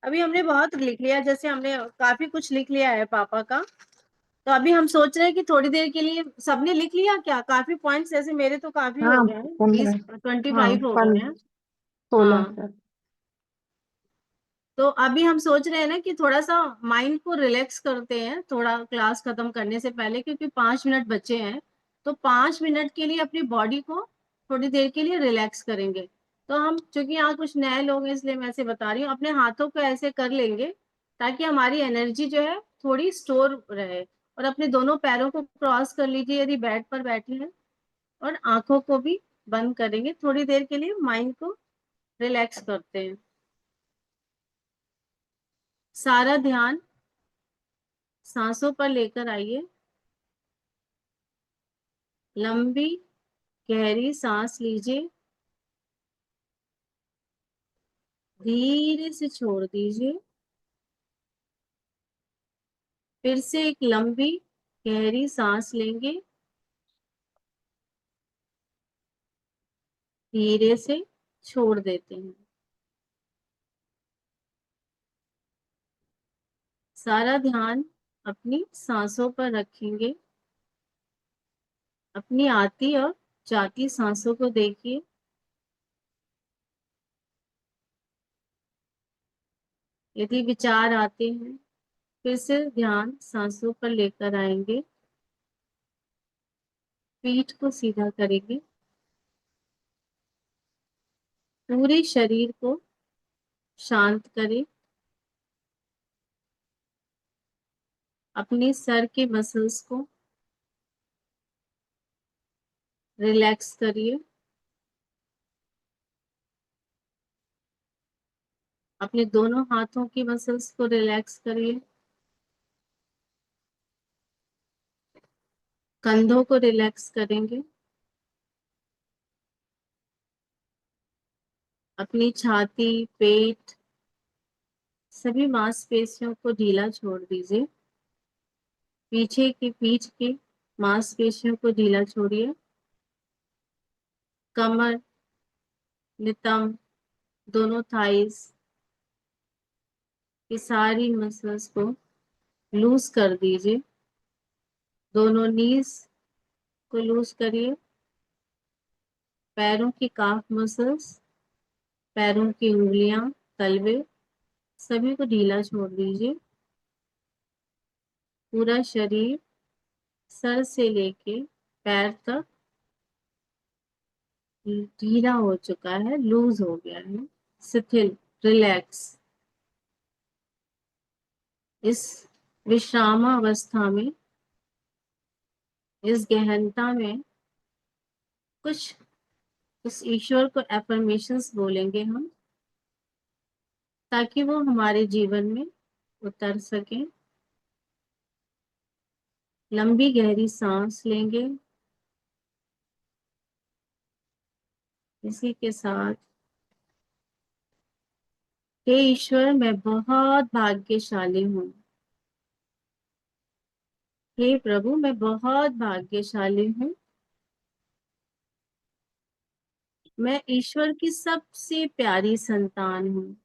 अभी हमने बहुत लिख लिया, जैसे हमने काफी कुछ लिख लिया है पापा का। तो अभी हम सोच रहे हैं कि थोड़ी देर के लिए, सबने लिख लिया क्या? काफी पॉइंट्स, ऐसे मेरे तो काफी हो हाँ, गए हैं, 15। 20-25 हाँ, हो गए हैं। 16 हाँ। तक। तो अभी हम सोच रहे हैं ना कि थोड़ा सा माइंड को रिलैक्स करते हैं, थोड़ा क्लास खत्म करने से पहले, क्योंकि 5 मिनट बचे हैं। तो 5 मिनट के लिए अपनी बॉडी को थोड़ी देर के लिए रिलैक्स करेंगे। तो हम, चूंकि यहाँ कुछ नए लोग हैं इसलिए मैं ऐसे बता रही हूँ, अपने हाथों को ऐसे कर लेंगे ताकि हमारी एनर्जी जो है थोड़ी स्टोर रहे। और अपने दोनों पैरों को क्रॉस कर लीजिए यदि बेड पर बैठे हैं, और आंखों को भी बंद करेंगे, थोड़ी देर के लिए माइंड को रिलैक्स करते हैं। सारा ध्यान सांसों पर लेकर आइए। लंबी गहरी सांस लीजिए, धीरे से छोड़ दीजिए। फिर से एक लंबी गहरी सांस लेंगे, धीरे से छोड़ देते हैं। सारा ध्यान अपनी सांसों पर रखेंगे। अपनी आती और जाती सांसों को देखिए। यदि विचार आते हैं, फिर से ध्यान सांसों पर लेकर आएंगे। पीठ को सीधा करेंगे, पूरे शरीर को शांत करें, अपने सर के मसल्स को रिलैक्स करिए, अपने दोनों हाथों की मसल्स को रिलैक्स करिए, कंधों को रिलैक्स करेंगे, अपनी छाती, पेट, सभी मांसपेशियों को ढीला छोड़ दीजिए, पीछे की पीठ की मांसपेशियों को ढीला छोड़िए, कमर, नितंब, दोनों थाइस की सारी मसल्स को लूज कर दीजिए, दोनों नीज को लूज करिए, पैरों की काफ मसल्स, पैरों की उंगलियां, तलवे, सभी को ढीला छोड़ दीजिए, पूरा शरीर सर से लेके पैर तक ढीला हो चुका है, लूज हो गया है, शिथिल, रिलैक्स। इस विश्रामावस्था में, इस गहनता में कुछ उस ईश्वर को एफर्मेशंस बोलेंगे हम, ताकि वो हमारे जीवन में उतर सके। लंबी गहरी सांस लेंगे, इसी के साथ, हे ईश्वर, मैं बहुत भाग्यशाली हूँ। हे प्रभु, मैं बहुत भाग्यशाली हूँ। मैं ईश्वर की सबसे प्यारी संतान हूँ।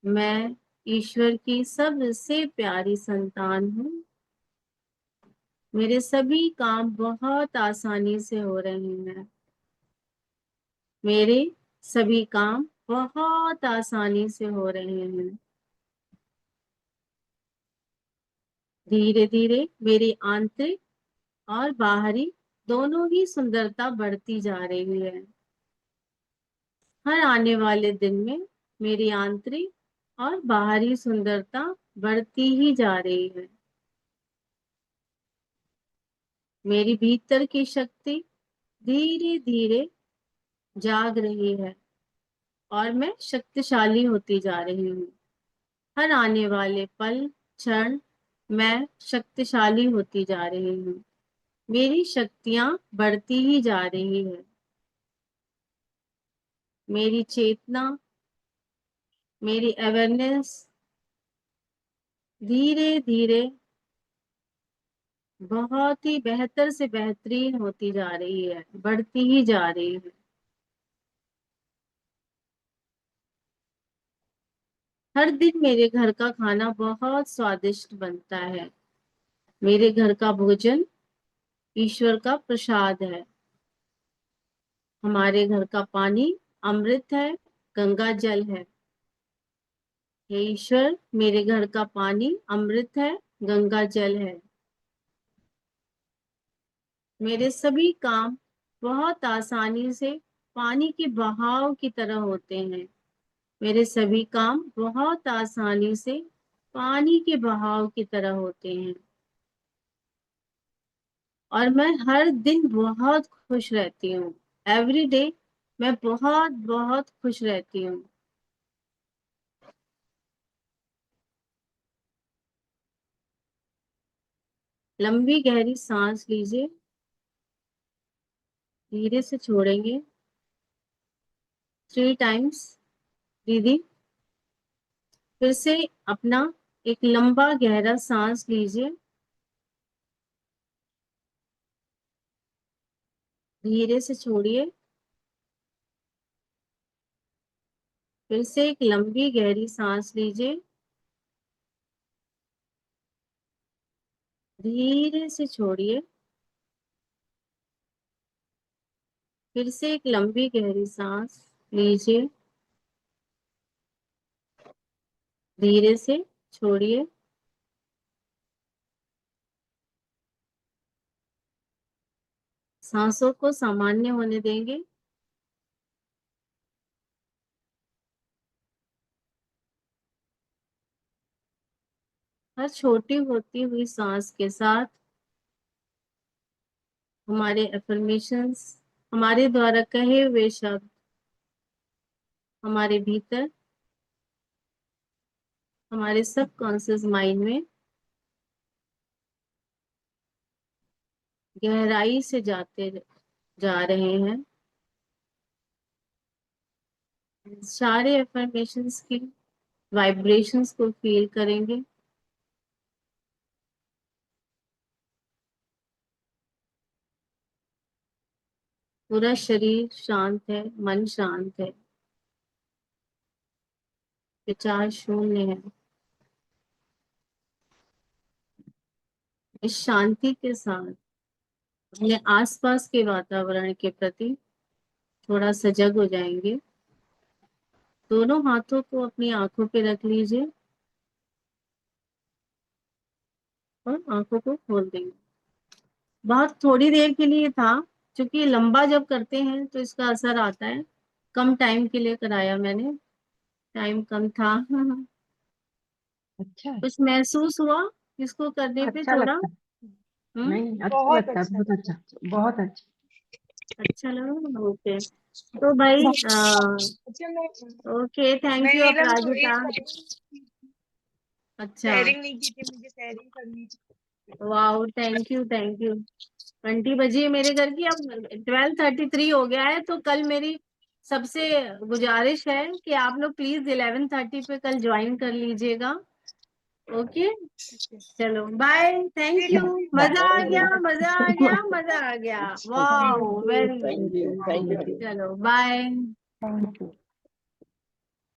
मैं ईश्वर की सबसे प्यारी संतान हूँ। मेरे सभी काम बहुत आसानी से हो रहे हैं। मेरे सभी काम बहुत आसानी से हो रहे हैं। धीरे धीरे मेरी आंतरिक और बाहरी दोनों ही सुंदरता बढ़ती जा रही है। हर आने वाले दिन में मेरी आंतरिक और बाहरी सुंदरता बढ़ती ही जा रही है। मेरी भीतर की शक्ति धीरे धीरे जाग रही है और मैं शक्तिशाली होती जा रही हूँ। हर आने वाले पल, क्षण मैं शक्तिशाली होती जा रही हूँ। मेरी शक्तियां बढ़ती ही जा रही है। मेरी चेतना, मेरी अवेयरनेस धीरे धीरे बहुत ही बेहतर से बेहतरीन होती जा रही है, बढ़ती ही जा रही है। हर दिन मेरे घर का खाना बहुत स्वादिष्ट बनता है। मेरे घर का भोजन ईश्वर का प्रसाद है। हमारे घर का पानी अमृत है, गंगा जल है। हे ईश्वर, मेरे घर का पानी अमृत है, गंगा जल है। मेरे सभी काम बहुत आसानी से पानी के बहाव की तरह होते हैं। मेरे सभी काम बहुत आसानी से पानी के बहाव की तरह होते हैं और मैं हर दिन बहुत खुश रहती हूँ। एवरी डे मैं बहुत बहुत खुश रहती हूँ। लंबी गहरी सांस लीजिए, धीरे से छोड़ेंगे 3 टाइम्स ब्रीदिंग। फिर से अपना एक लंबा गहरा सांस लीजिए, धीरे से छोड़िए। फिर से एक लंबी गहरी सांस लीजिए, धीरे से छोड़िए। फिर से एक लंबी गहरी सांस लीजिए, धीरे से छोड़िए। सांसों को सामान्य होने देंगे। हर छोटी होती हुई सांस के साथ हमारे एफर्मेशंस, हमारे द्वारा कहे हुए शब्द हमारे भीतर, हमारे सबकॉन्शियस माइंड में गहराई से जाते जा रहे हैं। सारे एफर्मेशंस की वाइब्रेशंस को फील करेंगे। पूरा शरीर शांत है, मन शांत है, विचार शून्य है। इस शांति के साथ अपने आसपास के वातावरण के प्रति थोड़ा सजग हो जाएंगे। दोनों हाथों को अपनी आंखों पे रख लीजिए और आंखों को खोल देंगे। बहुत थोड़ी देर के लिए था, क्योंकि लंबा जब करते हैं तो इसका असर आता है। कम टाइम के लिए कराया मैंने, टाइम कम था। अच्छा है, कुछ महसूस हुआ इसको करने पे अच्छा थोड़ा? लगता है। हम्म, नहीं, अच्छा बहुत लगता है, अच्छा बहुत लगा। अच्छा, बहुत अच्छा। अच्छा लगा। ओके, तो भाई अच्छा ओके, थैंक मैं यू नीलम अपराजिता। अच्छा, शेयरिंग नहीं की थी, मुझे शेयरिंग करनी थी। वाह, थैंक यू थैंक यू। 20 बजी है मेरे घर की, अब 12:33 हो गया है। तो कल मेरी सबसे गुजारिश है कि आप लोग प्लीज 11:30 पे कल ज्वाइन कर लीजिएगा। ओके, चलो बाय, थैंक यू। मजा आ गया, मजा आ गया, मजा आ गया। वाह, very thank you, good. Thank you. चलो बाय। Thank you.